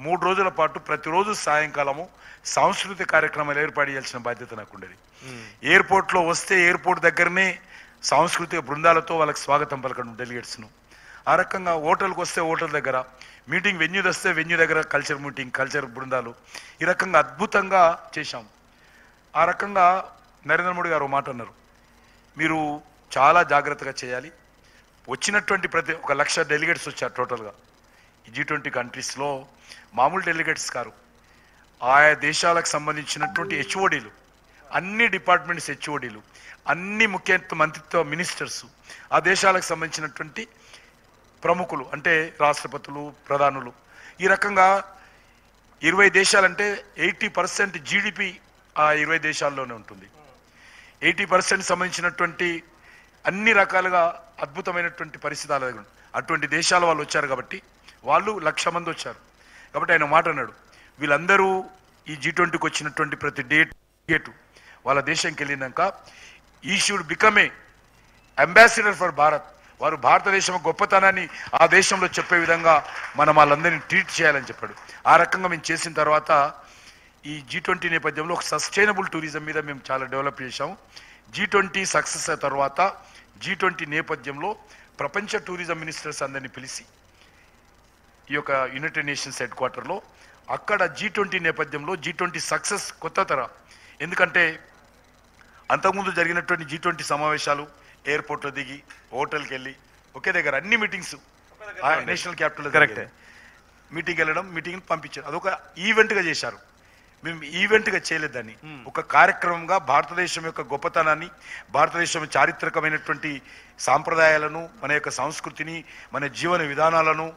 3 రోజుల పాటు ప్రతిరోజు సాయంకాలము సాంస్కృతిక కార్యక్రమాలు ఏర్పాటు చేయాల్సిన బాధ్యత నాకు ఉండేది. ఎయిర్పోర్ట్లో వస్తే ఎయిర్పోర్ట్ దగ్గరనే సాంస్కృతిక బృందాలతో వాళ్ళకి స్వాగతం పలకడం డెలిగేట్స్ను. ఆ రకంగా హోటల్కి వస్తే హోటల్ దగ్గర, మీటింగ్ వెన్యూ వస్తే వెన్యూ దగ్గర కల్చర్ బృందాలు, ఈ రకంగా అద్భుతంగా చేశాం. ఆ రకంగా నరేంద్ర మోడీ గారు మాట అన్నారు, మీరు చాలా జాగ్రత్తగా చేయాలి. వచ్చినటువంటి ప్రతి 1,00,000 డెలిగేట్స్ వచ్చారు టోటల్గా. ఈ G20 కంట్రీస్లో మామూలు డెలిగేట్స్ కారు, ఆయా దేశాలకు సంబంధించినటువంటి HODలు, అన్ని డిపార్ట్మెంట్స్ HODలు, అన్ని ముఖ్య మంత్రిత్వ మినిస్టర్స్, ఆ దేశాలకు సంబంధించినటువంటి ప్రముఖులు అంటే రాష్ట్రపతులు, ప్రధానులు, ఈ రకంగా 20 దేశాలంటే 80% GDP ఆ 20 దేశాల్లోనే ఉంటుంది. 80% సంబంధించినటువంటి అన్ని రకాలుగా అద్భుతమైనటువంటి పరిస్థితులు అటువంటి దేశాల వాళ్ళు వచ్చారు. కాబట్టి వాళ్ళు 1,00,000 మంది వచ్చారు. కాబట్టి ఆయన మాట అన్నాడు, వీళ్ళందరూ ఈ G20కి వచ్చినటువంటి ప్రతి డేటు వాళ్ళ దేశంకి వెళ్ళినాక ఈ should become a ambassador for Bharat. వారు భారతదేశం గొప్పతనాన్ని ఆ దేశంలో చెప్పే విధంగా మనం వాళ్ళందరినీ ట్రీట్ చేయాలని చెప్పాడు. ఆ రకంగా మేము చేసిన తర్వాత ఈ G20 నేపథ్యంలో ఒక సస్టైనబుల్ టూరిజం మీద మేము చాలా డెవలప్ చేశాము. G20 సక్సెస్ అయిన తర్వాత G20 నేపథ్యంలో ప్రపంచ టూరిజం మినిస్టర్స్ అందరినీ పిలిచి ఈ యొక్క యునైటెడ్ నేషన్స్ హెడ్ క్వార్టర్లో అక్కడ G20 నేపథ్యంలో G20 సక్సెస్ కొత్త తర. ఎందుకంటే అంతకుముందు జరిగినటువంటి G20 సమావేశాలు ఎయిర్పోర్ట్లో దిగి హోటల్కి వెళ్ళి ఒకే దగ్గర అన్ని meetings national capital correct meeting వెళ్ళడం, మీటింగ్ పంపించారు. అదొక ఈవెంట్గా చేశారు. మేము ఈవెంట్గా చేయలేదు దాన్ని, ఒక కార్యక్రమంగా భారతదేశం యొక్క గొప్పతనాన్ని, భారతదేశం చారిత్రకమైనటువంటి సాంప్రదాయాలను, మన యొక్క సంస్కృతిని, మన జీవన విధానాలను,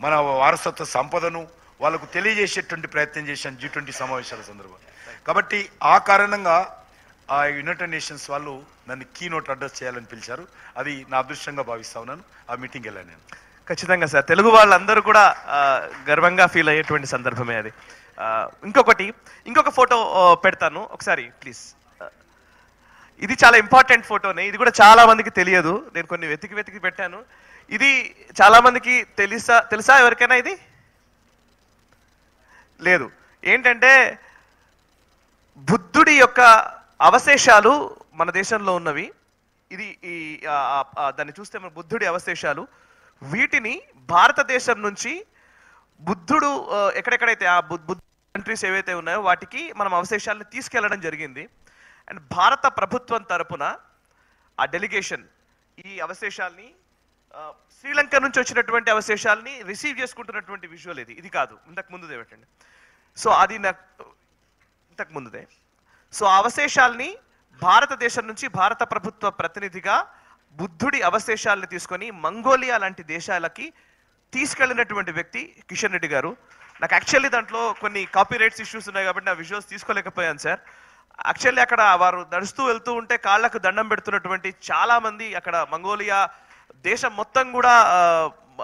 మన వారసత్వ సంపదను వాళ్ళకు తెలియజేసేటువంటి ప్రయత్నం చేశాను G20 సమావేశాల సందర్భంగా. కాబట్టి ఆ కారణంగా ఆ యునైటెడ్ నేషన్స్ వాళ్ళు నన్ను కీనోట్ అడ్రస్ చేయాలని పిలిచారు. అది నా అదృష్టంగా భావిస్తా ఉన్నాను. ఆ మీటింగ్కి వెళ్ళాను నేను. ఖచ్చితంగా సార్, తెలుగు వాళ్ళందరూ కూడా గర్వంగా ఫీల్ అయ్యేటువంటి సందర్భమే అది. ఇంకొక ఫోటో పెడతాను ఒకసారి ప్లీజ్. ఇది చాలా ఇంపార్టెంట్ ఫోటోనే, ఇది కూడా చాలా మందికి తెలియదు. నేను కొన్ని వెతికి పెట్టాను. ఇది చాలా మందికి తెలుసా ఎవరికైనా? ఇది లేదు. ఏంటంటే బుద్ధుడి యొక్క అవశేషాలు మన దేశంలో ఉన్నవి. ఇది దాన్ని చూస్తే మన బుద్ధుడి అవశేషాలు, వీటిని భారతదేశం నుంచి బుద్ధుడు ఎక్కడెక్కడైతే ఆ బుద్ధ కంట్రీస్ ఏవైతే ఉన్నాయో వాటికి మనం అవశేషాలను తీసుకెళ్లడం జరిగింది. అండ్ భారత ప్రభుత్వం తరపున ఆ డెలిగేషన్ ఈ అవశేషాల్ని శ్రీలంక నుంచి వచ్చినటువంటి అవశేషాలని రిసీవ్ చేసుకుంటున్నటువంటి విజువల్ ఇది కాదు, ఇంతకు ముందుదే పెట్టండి. సో అది ఇంతకు ముందుదే. సో ఆ అవశేషాల్ని భారతదేశం నుంచి భారత ప్రభుత్వ ప్రతినిధిగా బుద్ధుడి అవశేషాలను తీసుకొని మంగోలియా లాంటి దేశాలకి తీసుకెళ్ళినటువంటి వ్యక్తి కిషన్ రెడ్డి గారు. నాకు యాక్చువల్లీ దాంట్లో కొన్ని కాపీ రైట్స్ ఇష్యూస్ ఉన్నాయి కాబట్టి నా విజువల్స్ తీసుకోలేకపోయాను సార్. యాక్చువల్లీ అక్కడ వారు నడుస్తూ వెళ్తూ ఉంటే కాళ్లకు దండం పెడుతున్నటువంటి చాలా మంది అక్కడ మంగోలియా దేశం మొత్తం కూడా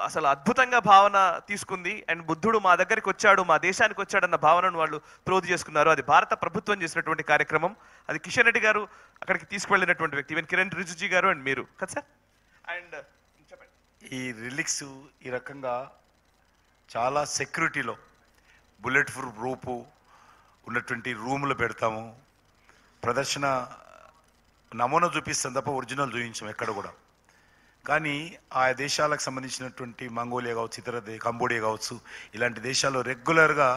అసలు అద్భుతంగా భావన తీసుకుంది. అండ్ బుద్ధుడు మా దగ్గరికి వచ్చాడు, మా దేశానికి వచ్చాడన్న భావనను వాళ్ళు ప్రోధి చేసుకున్నారు. అది భారత ప్రభుత్వం చేసినటువంటి కార్యక్రమం. అది కిషన్ రెడ్డి గారు అక్కడికి తీసుకువెళ్ళినటువంటి వ్యక్తి, ఈవెన్ కిరణ్ రిజిజు గారు అండ్ మీరు కదా సార్. అండ్ ఈ రిలిక్స్ ఈ రకంగా చాలా సెక్యూరిటీలో బుల్లెట్ ప్రూఫ్ రూపు ఉన్నటువంటి రూములు పెడతాము. ప్రదర్శన నమూనా చూపిస్తాం తప్ప ఒరిజినల్ చూపించాం ఎక్కడ కూడా. కానీ ఆ దేశాలకు సంబంధించినటువంటి మంగోలియా కావచ్చు, ఇతర కంబోడియా కావచ్చు, ఇలాంటి దేశాల్లో రెగ్యులర్గా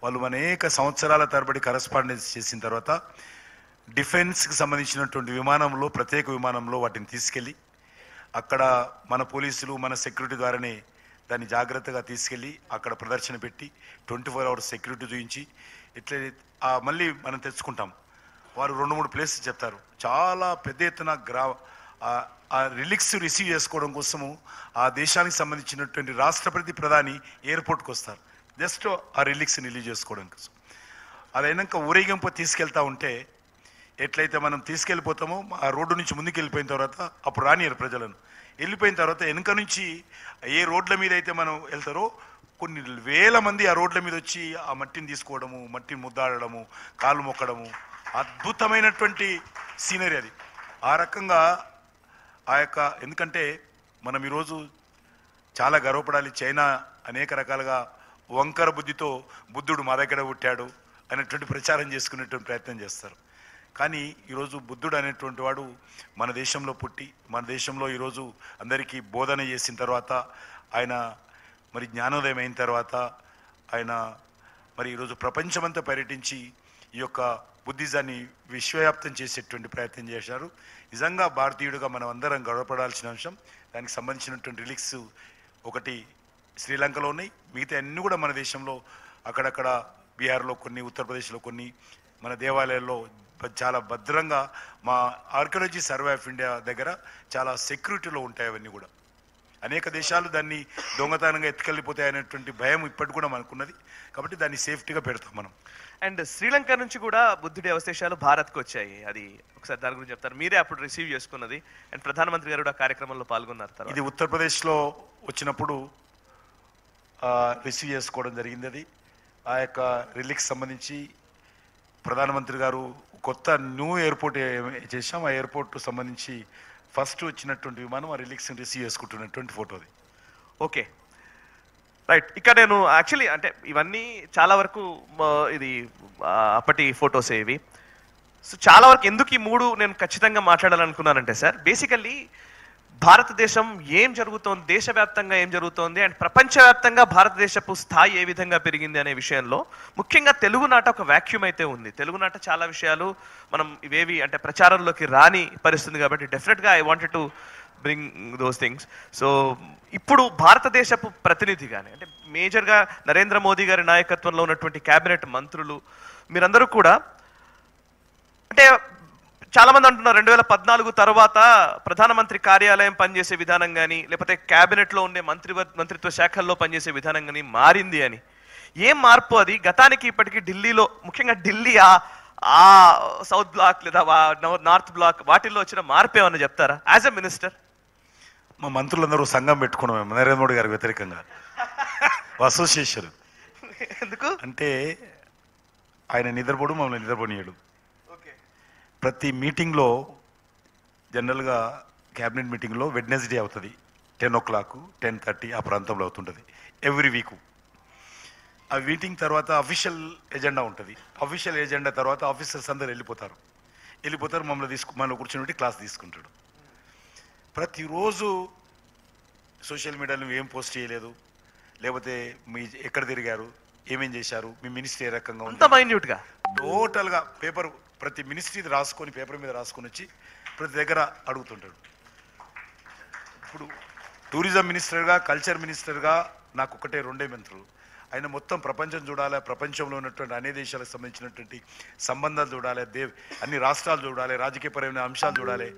వాళ్ళు అనేక సంవత్సరాల తరబడి కరస్పాండెన్స్ చేసిన తర్వాత డిఫెన్స్కి సంబంధించినటువంటి విమానంలో, ప్రత్యేక విమానంలో వాటిని తీసుకెళ్ళి అక్కడ మన పోలీసులు మన సెక్యూరిటీ ద్వారానే దాన్ని జాగ్రత్తగా తీసుకెళ్ళి అక్కడ ప్రదర్శన పెట్టి 24 hours సెక్యూరిటీ చూపించి ఇట్లా మళ్ళీ మనం తెచ్చుకుంటాం. వారు 2-3 ప్లేసెస్ చెప్తారు. చాలా పెద్ద ఎత్తున ఆ రిలిక్స్ రిసీవ్ చేసుకోవడం కోసము ఆ దేశానికి సంబంధించినటువంటి రాష్ట్రపతి ప్రధాని ఎయిర్పోర్ట్కి వస్తారు జస్ట్ ఆ రిలిక్స్ని రిలీజ్ చేసుకోవడం కోసం. అదైనాక ఊరేగింపు తీసుకెళ్తా ఉంటే ఎట్లయితే మనం తీసుకెళ్ళిపోతామో ఆ రోడ్డు నుంచి ముందుకు వెళ్ళిపోయిన తర్వాత అప్పుడు రానియరు ప్రజలను. వెళ్ళిపోయిన తర్వాత వెనుక నుంచి ఏ రోడ్ల మీద అయితే మనం వెళ్తారో కొన్ని వేల మంది ఆ రోడ్ల మీద వచ్చి ఆ మట్టిని తీసుకోవడము, మట్టిని ముద్దాడము, కాలు మొక్కడము, అద్భుతమైనటువంటి సీనరీ అది. ఆ రకంగా ఎందుకంటే మనం ఈరోజు చాలా గర్వపడాలి. చైనా అనేక రకాలుగా వంకర బుద్ధితో బుద్ధుడు మా దగ్గర పుట్టాడు అనేటువంటి ప్రచారం చేసుకునేటువంటి ప్రయత్నం చేస్తారు. కానీ ఈరోజు బుద్ధుడు అనేటువంటి వాడు మన దేశంలో పుట్టి మన దేశంలో ఈరోజు అందరికీ బోధన చేసిన తర్వాత ఆయన మరి జ్ఞానోదయం అయిన తర్వాత ఆయన మరి ఈరోజు ప్రపంచమంతా పర్యటించి ఈ యొక్క బుద్ధిజాన్ని విశ్వవ్యాప్తం చేసేటువంటి ప్రయత్నం చేశారు. నిజంగా భారతీయుడిగా మనం అందరం గర్వపడాల్సిన అంశం. దానికి సంబంధించినటువంటి రిలిక్స్ ఒకటి శ్రీలంకలో ఉన్నాయి, మిగతా అన్నీ కూడా మన దేశంలో అక్కడక్కడ బీహార్లో కొన్ని, ఉత్తరప్రదేశ్లో కొన్ని, మన దేవాలయాల్లో చాలా భద్రంగా మా ఆర్కియాలజీ సర్వే ఆఫ్ ఇండియా దగ్గర చాలా సెక్యూరిటీలో ఉంటాయి. అవన్నీ కూడా అనేక దేశాలు దాన్ని దొంగతనంగా ఎత్తుకెళ్ళిపోతాయి అనేటువంటి భయం ఇప్పటి కూడా మనకున్నది. కాబట్టి దాన్ని సేఫ్టీగా పెడతాం మనం. అండ్ శ్రీలంక నుంచి కూడా బుద్ధుడి అవశేషాలు భారత్కు వచ్చాయి. అది ఒకసారి దాని గురించి చెప్తారు. మీరే అప్పుడు రిసీవ్ చేసుకున్నది అండ్ ప్రధానమంత్రి గారు కూడా కార్యక్రమంలో పాల్గొన్నారు. ఇది ఉత్తరప్రదేశ్లో వచ్చినప్పుడు రిసీవ్ చేసుకోవడం జరిగింది. అది ఆ యొక్క రిలీక్స్ సంబంధించి ప్రధానమంత్రి గారు కొత్త న్యూ ఎయిర్పోర్ట్ చేశాం. ఆ ఎయిర్పోర్ట్ సంబంధించి ఫస్ట్ వచ్చినటువంటి విమానం ఆ రిలీక్స్ని రిసీవ్ చేసుకుంటున్నటువంటి ఫోటో అది. Okay right. ఇక్కడ నేను యాక్చువల్లీ అంటే ఇవన్నీ చాలా వరకు ఇది అప్పటి ఫొటోస్ ఇవి. సో చాలా వరకు ఎందుకు ఈ మూడు నేను ఖచ్చితంగా మాట్లాడాలనుకున్నానంటే సార్, బేసికల్లీ భారతదేశం ఏం జరుగుతోంది, దేశవ్యాప్తంగా ఏం జరుగుతోంది అండ్ ప్రపంచవ్యాప్తంగా భారతదేశపు స్థాయి ఏ విధంగా పెరిగింది అనే విషయంలో ముఖ్యంగా తెలుగునాట ఒక వ్యాక్యూమ్ అయితే ఉంది. తెలుగునాట చాలా విషయాలు మనం ఇవేవి అంటే ప్రచారంలోకి రాని పరిస్థితుంది. కాబట్టి డెఫినెట్గా I wanted to bring those things. So ఇప్పుడు భారతదేశపు ప్రతినిధిగానే అంటే మేజర్గా నరేంద్ర మోదీ గారి నాయకత్వంలో ఉన్నటువంటి క్యాబినెట్ మంత్రులు మీరందరూ కూడా అంటే చాలా మంది అంటున్నారు 2014 తర్వాత ప్రధానమంత్రి కార్యాలయం పనిచేసే విధానం కానీ లేకపోతే క్యాబినెట్లో ఉండే మంత్రిత్వ శాఖల్లో పనిచేసే విధానం కానీ మారింది అని. ఏం మార్పు అది? గతానికి ఇప్పటికీ ఢిల్లీలో ముఖ్యంగా ఢిల్లీ ఆ సౌత్ బ్లాక్ లేదా నార్త్ బ్లాక్ వాటిల్లో వచ్చిన మార్పు ఏమన్నా చెప్తారా యాజ్ ఎ మినిస్టర్? మా మంత్రులందరూ సంఘం పెట్టుకున్నాం మేము నరేంద్ర మోడీ గారికి వ్యతిరేకంగా అసోసియేషన్. ఎందుకు అంటే ఆయన నిద్రపోడు, మమ్మల్ని నిద్రపోనీయడు. ప్రతి మీటింగ్లో జనరల్గా క్యాబినెట్ మీటింగ్లో వెడ్నెస్డే అవుతుంది 10 o'clock 10:30 ఆ ప్రాంతంలో అవుతుంటుంది ఎవ్రీ వీకు. ఆ మీటింగ్ తర్వాత అఫీషియల్ ఎజెండా ఉంటుంది. అఫీషియల్ ఎజెండా తర్వాత ఆఫీసర్స్ అందరు వెళ్ళిపోతారు. మమ్మల్ని కూర్చొని క్లాస్ తీసుకుంటాడు. ప్రతిరోజు సోషల్ మీడియాలో ఏం పోస్ట్ చేయలేదు, లేకపోతే మీ ఎక్కడ తిరిగారు, ఏమేం చేశారు, మీ మినిస్ట్రీ ఏ రకంగా ఉంది, మైన్యూట్గా టోటల్గా పేపర్ ప్రతి మినిస్ట్రీ రాసుకొని పేపర్ మీద రాసుకొని వచ్చి ప్రతి దగ్గర అడుగుతుంటాడు. ఇప్పుడు టూరిజం మినిస్టర్గా, కల్చర్ మినిస్టర్గా నాకు ఒకటే రెండే మంత్రులు. ఆయన మొత్తం ప్రపంచం చూడాలి, ప్రపంచంలో ఉన్నటువంటి అన్ని దేశాలకు సంబంధించినటువంటి సంబంధాలు చూడాలి, అన్ని రాష్ట్రాలు చూడాలి, రాజకీయపరమైన అంశాలు చూడాలి.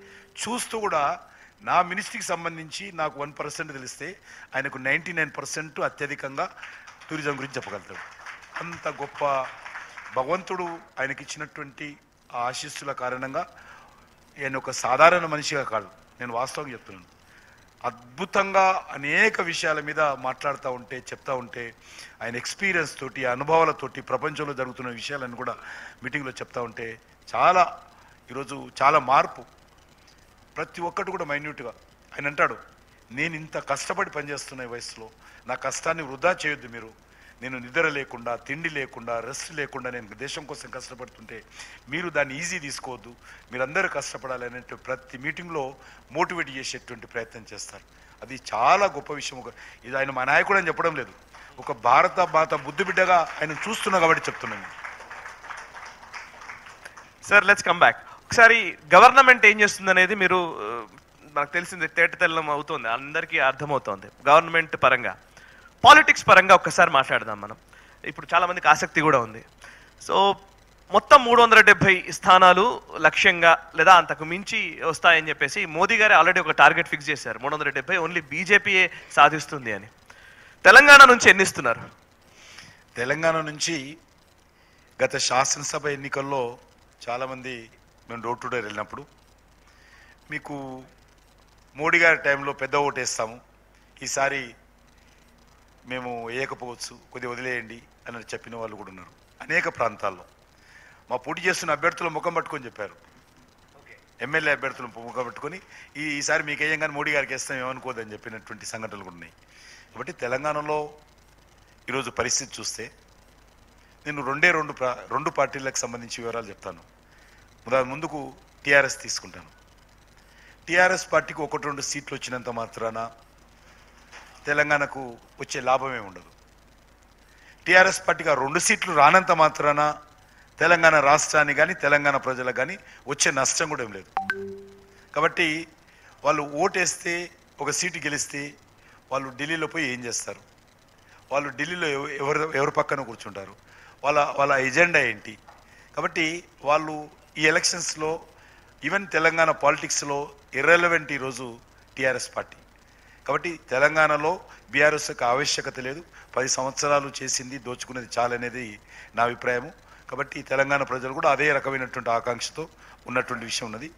చూస్తూ కూడా నా మినిస్ట్రీకి సంబంధించి నాకు 1% తెలిస్తే ఆయనకు 99% అత్యధికంగా టూరిజం గురించి చెప్పగలుగుతాడు. అంత గొప్ప భగవంతుడు ఆయనకి ఇచ్చినటువంటి ఆ ఆశీస్సుల కారణంగా ఆయన ఒక సాధారణ మనిషిగా కాదు, నేను వాస్తవంగా చెప్తున్నాను. అద్భుతంగా అనేక విషయాల మీద మాట్లాడుతూ ఉంటే, చెప్తా ఉంటే, ఆయన ఎక్స్పీరియన్స్ తోటి, అనుభవాలతోటి ప్రపంచంలో జరుగుతున్న విషయాలను కూడా మీటింగ్లో చెప్తా ఉంటే చాలా ఈరోజు చాలా మార్పు. ప్రతి ఒక్కటి కూడా మైన్యూట్గా ఆయన అంటాడు, నేను ఇంత కష్టపడి పనిచేస్తున్న ఈ వయసులో నా కష్టాన్ని వృధా చేయొద్దు మీరు. నేను నిద్ర లేకుండా, తిండి లేకుండా, రెస్ట్ లేకుండా నేను దేశం కోసం కష్టపడుతుంటే మీరు దాన్ని ఈజీ తీసుకోవద్దు, మీరందరూ కష్టపడాలి అనేటువంటి ప్రతి మీటింగ్లో మోటివేట్ చేసేటువంటి ప్రయత్నం చేస్తారు. అది చాలా గొప్ప విషయం. ఇది ఆయన మా నాయకుడు అని చెప్పడం లేదు, ఒక భారత మాత బుద్ధి బిడ్డగా ఆయన చూస్తున్నా కాబట్టి చెప్తున్నాను. Sir let's come back. ఒకసారి గవర్నమెంట్ ఏం చేస్తుంది అనేది మీరు నాకు తెలిసింది తేటతెల్లం అవుతుంది, అందరికీ అర్థమవుతోంది. గవర్నమెంట్ పరంగా, పాలిటిక్స్ పరంగా ఒక్కసారి మాట్లాడదాం మనం. ఇప్పుడు చాలా మందికి ఆసక్తి కూడా ఉంది. సో మొత్తం 370 స్థానాలు లక్ష్యంగా లేదా అంతకు మించి వస్తాయని చెప్పేసి మోదీ గారు ఆల్రెడీ ఒక టార్గెట్ ఫిక్స్ చేశారు. 370 ఓన్లీ బీజేపీయే సాధిస్తుంది అని. తెలంగాణ నుంచి ఎన్ని ఇస్తున్నారు? తెలంగాణ నుంచి గత శాసనసభ ఎన్నికల్లో చాలామంది మేము డోర్ టు డోర్ వెళ్ళినప్పుడు మీకు మోడీ గారి టైంలో పెద్ద ఓటు వేస్తాము, ఈసారి మేము వేయకపోవచ్చు, కొద్దిగా వదిలేయండి అని చెప్పిన వాళ్ళు కూడా ఉన్నారు. అనేక ప్రాంతాల్లో మా పోటీ చేస్తున్న అభ్యర్థుల ముఖం పట్టుకొని చెప్పారు, ఎమ్మెల్యే అభ్యర్థుల ముఖం పట్టుకొని ఈసారి మీకు వేయం కానీ మోడీ గారికి వేస్తాం ఏమనుకోదని చెప్పినటువంటి సంఘటనలు కూడా ఉన్నాయి. కాబట్టి తెలంగాణలో ఈరోజు పరిస్థితి చూస్తే నేను రెండు పార్టీలకు సంబంధించి వివరాలు చెప్తాను. ముందుకు టీఆర్ఎస్ తీసుకుంటాను. టీఆర్ఎస్ పార్టీకి 1-2 సీట్లు వచ్చినంత మాత్రాన తెలంగాణకు వచ్చే లాభమే ఉండదు. టీఆర్ఎస్ పార్టీకి 2 సీట్లు రానంత మాత్రాన తెలంగాణ రాష్ట్రానికి కానీ తెలంగాణ ప్రజలకు కానీ వచ్చే నష్టం కూడా ఏం లేదు. కాబట్టి వాళ్ళు ఓటేస్తే, ఒక సీటు గెలిస్తే వాళ్ళు ఢిల్లీలో పోయి ఏం చేస్తారు, వాళ్ళు ఢిల్లీలో ఎవరి పక్కన కూర్చుంటారు, వాళ్ళ ఎజెండా ఏంటి. కాబట్టి వాళ్ళు ఈ ఎలక్షన్స్లో ఈవెన్ తెలంగాణ పాలిటిక్స్లో ఇర్రెలవెంట్ ఈరోజు టీఆర్ఎస్ పార్టీ. కాబట్టి తెలంగాణలో బీఆర్ఎస్ యొక్క ఆవశ్యకత లేదు. 10 సంవత్సరాలు చేసింది, దోచుకునేది చాలనేది నా అభిప్రాయము. కాబట్టి తెలంగాణ ప్రజలు కూడా అదే రకమైనటువంటి ఆకాంక్షతో ఉన్నటువంటి విషయం ఉన్నది.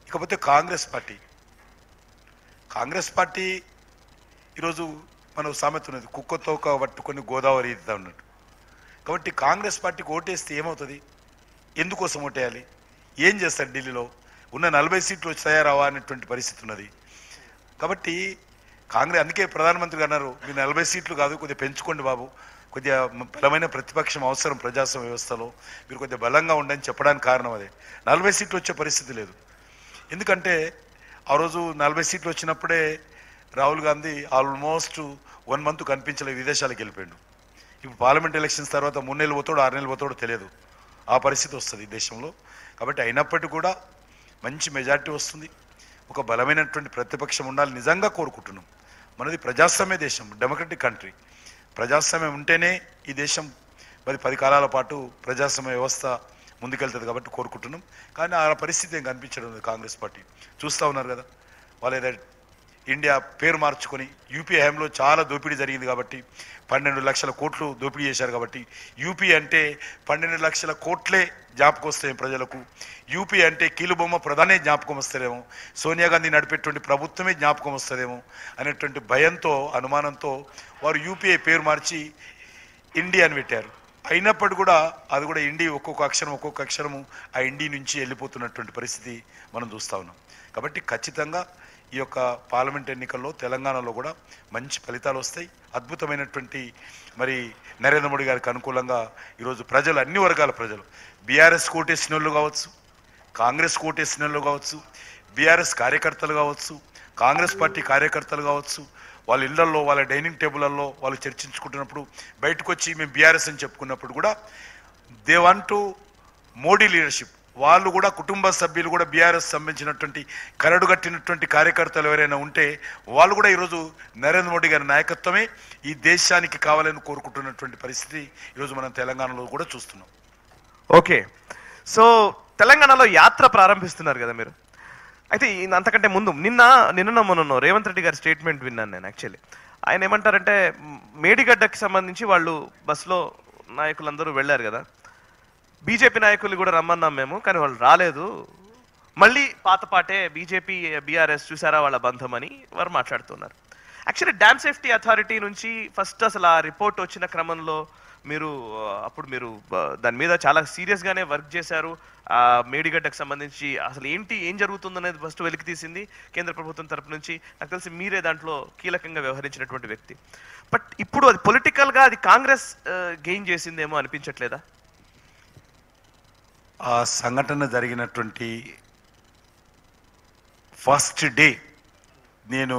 ఇకపోతే కాంగ్రెస్ పార్టీ ఈరోజు మనం సామెత ఉన్నది, కుక్కతోక పట్టుకొని గోదావరి ఈదుతా ఉన్నట్టు. కాబట్టి కాంగ్రెస్ పార్టీకి ఓటేస్తే ఏమవుతుంది, ఎందుకోసం ఓటేయాలి, ఏం చేస్తారు, ఢిల్లీలో ఉన్న 40 సీట్లు వచ్చాయా రావా అనేటువంటి పరిస్థితి ఉన్నది. కాబట్టి కాంగ్రెస్, అందుకే ప్రధానమంత్రి అన్నారు, మీరు 40 సీట్లు కాదు కొద్దిగా పెంచుకోండి బాబు, కొద్దిగా బలమైన ప్రతిపక్షం అవసరం ప్రజాస్వామ్య వ్యవస్థలో, మీరు కొద్దిగా బలంగా ఉండని చెప్పడానికి కారణం అదే. 40 సీట్లు వచ్చే పరిస్థితి లేదు. ఎందుకంటే ఆ రోజు 40 సీట్లు వచ్చినప్పుడే రాహుల్ గాంధీ ఆల్మోస్ట్ 1 మంత్ కనిపించలేదు, విదేశాలకు వెళ్ళిపోయాడు. ఇప్పుడు పార్లమెంట్ ఎలక్షన్స్ తర్వాత 3 నెలలు పోతాడో 6 నెలలు పోతాడో తెలియదు, ఆ పరిస్థితి వస్తుంది దేశంలో. కాబట్టి అయినప్పటికీ కూడా మంచి మెజార్టీ వస్తుంది, ఒక బలమైనటువంటి ప్రతిపక్షం ఉండాలి నిజంగా కోరుకుంటున్నాం. మనది ప్రజాస్వామ్య దేశం, డెమోక్రటిక్ కంట్రీ. ప్రజాస్వామ్యం ఉంటేనే ఈ దేశం 10 కాలాల పాటు ప్రజాస్వామ్య వ్యవస్థ ముందుకెళ్తుంది కాబట్టి కోరుకుంటున్నాం. కానీ ఆ పరిస్థితి ఏం కనిపించడం లేదు. కాంగ్రెస్ పార్టీ చూస్తూ ఉన్నారు కదా, వాళ్ళు ఏదో ఇండియా పేరు మార్చుకొని యూపీ హయాంలో చాలా దోపిడీ జరిగింది కాబట్టి 12 లక్షల కోట్లు దోపిడీ చేశారు. కాబట్టి యూపీ అంటే 12 లక్షల కోట్లే జ్ఞాపకం వస్తాయి ప్రజలకు. యూపీ అంటే కీలుబొమ్మ ప్రధానే జ్ఞాపకం వస్తారేమో, సోనియా గాంధీ నడిపేటువంటి ప్రభుత్వమే జ్ఞాపకం వస్తుందేమో అనేటువంటి భయంతో, అనుమానంతో వారు యూపీఐ పేరు మార్చి ఇండియా అని పెట్టారు. అయినప్పటికీ కూడా అది కూడా ఇండి ఒక్కొక్క అక్షరము ఆ ఇండి నుంచి వెళ్ళిపోతున్నటువంటి పరిస్థితి మనం చూస్తూ ఉన్నాం. కాబట్టి ఖచ్చితంగా ఈ యొక్క పార్లమెంట్ ఎన్నికల్లో తెలంగాణలో కూడా మంచి ఫలితాలు వస్తాయి. అద్భుతమైనటువంటి మరి నరేంద్ర మోడీ గారికి అనుకూలంగా ఈరోజు ప్రజలు, అన్ని వర్గాల ప్రజలు, బీఆర్ఎస్ కోటేసిన వాళ్ళు కావచ్చు, కాంగ్రెస్ కోటేసిన వాళ్ళు కావచ్చు, బీఆర్ఎస్ కార్యకర్తలు కావచ్చు, కాంగ్రెస్ పార్టీ కార్యకర్తలు కావచ్చు, వాళ్ళ ఇళ్లలో, వాళ్ళ డైనింగ్ టేబుల్లో వాళ్ళు చర్చించుకుంటున్నప్పుడు బయటకు వచ్చి మేము బీఆర్ఎస్ అని చెప్పుకున్నప్పుడు కూడా they want to Modi leadership, వాళ్ళు కూడా కుటుంబ సభ్యులు కూడా బీఆర్ఎస్ సంబంధించినటువంటి కరడుగట్టినటువంటి కార్యకర్తలు ఎవరైనా ఉంటే వాళ్ళు కూడా ఈరోజు నరేంద్ర మోడీ గారి నాయకత్వమే ఈ దేశానికి కావాలని కోరుకుంటున్నటువంటి పరిస్థితి ఈరోజు మనం తెలంగాణలో కూడా చూస్తున్నాం. ఓకే, సో తెలంగాణలో యాత్ర ప్రారంభిస్తున్నారు కదా మీరు. అయితే అంతకంటే ముందు నిన్న మొన్న రేవంత్ రెడ్డి గారి స్టేట్మెంట్ విన్నాను నేను. యాక్చువల్లీ ఆయన ఏమంటారంటే మేడిగడ్డకి సంబంధించి వాళ్ళు బస్సులో నాయకులందరూ వెళ్ళారు కదా, బీజేపీ నాయకులు కూడా రమ్మన్నాం మేము, కానీ వాళ్ళు రాలేదు, మళ్ళీ పాతపాటే బీజేపీ బీఆర్ఎస్ చూసారా వాళ్ళ బంధం అని వారు మాట్లాడుతున్నారు. యాక్చువల్లీ డ్యామ్ సేఫ్టీ అథారిటీ నుంచి ఫస్ట్ అసలు ఆ రిపోర్ట్ వచ్చిన క్రమంలో మీరు దాని మీద చాలా సీరియస్గానే వర్క్ చేశారు. ఆ మేడిగడ్డకు సంబంధించి అసలు ఏం జరుగుతుందనేది ఫస్ట్ వెలికి తీసింది కేంద్ర ప్రభుత్వం తరపు నుంచి. నాకు తెలిసి మీరే దాంట్లో కీలకంగా వ్యవహరించినటువంటి వ్యక్తి. బట్ ఇప్పుడు అది పొలిటికల్గా అది కాంగ్రెస్ గెయిన్ చేసిందేమో అనిపించట్లేదా? ఆ సంఘటన జరిగినటువంటి ఫస్ట్ డే నేను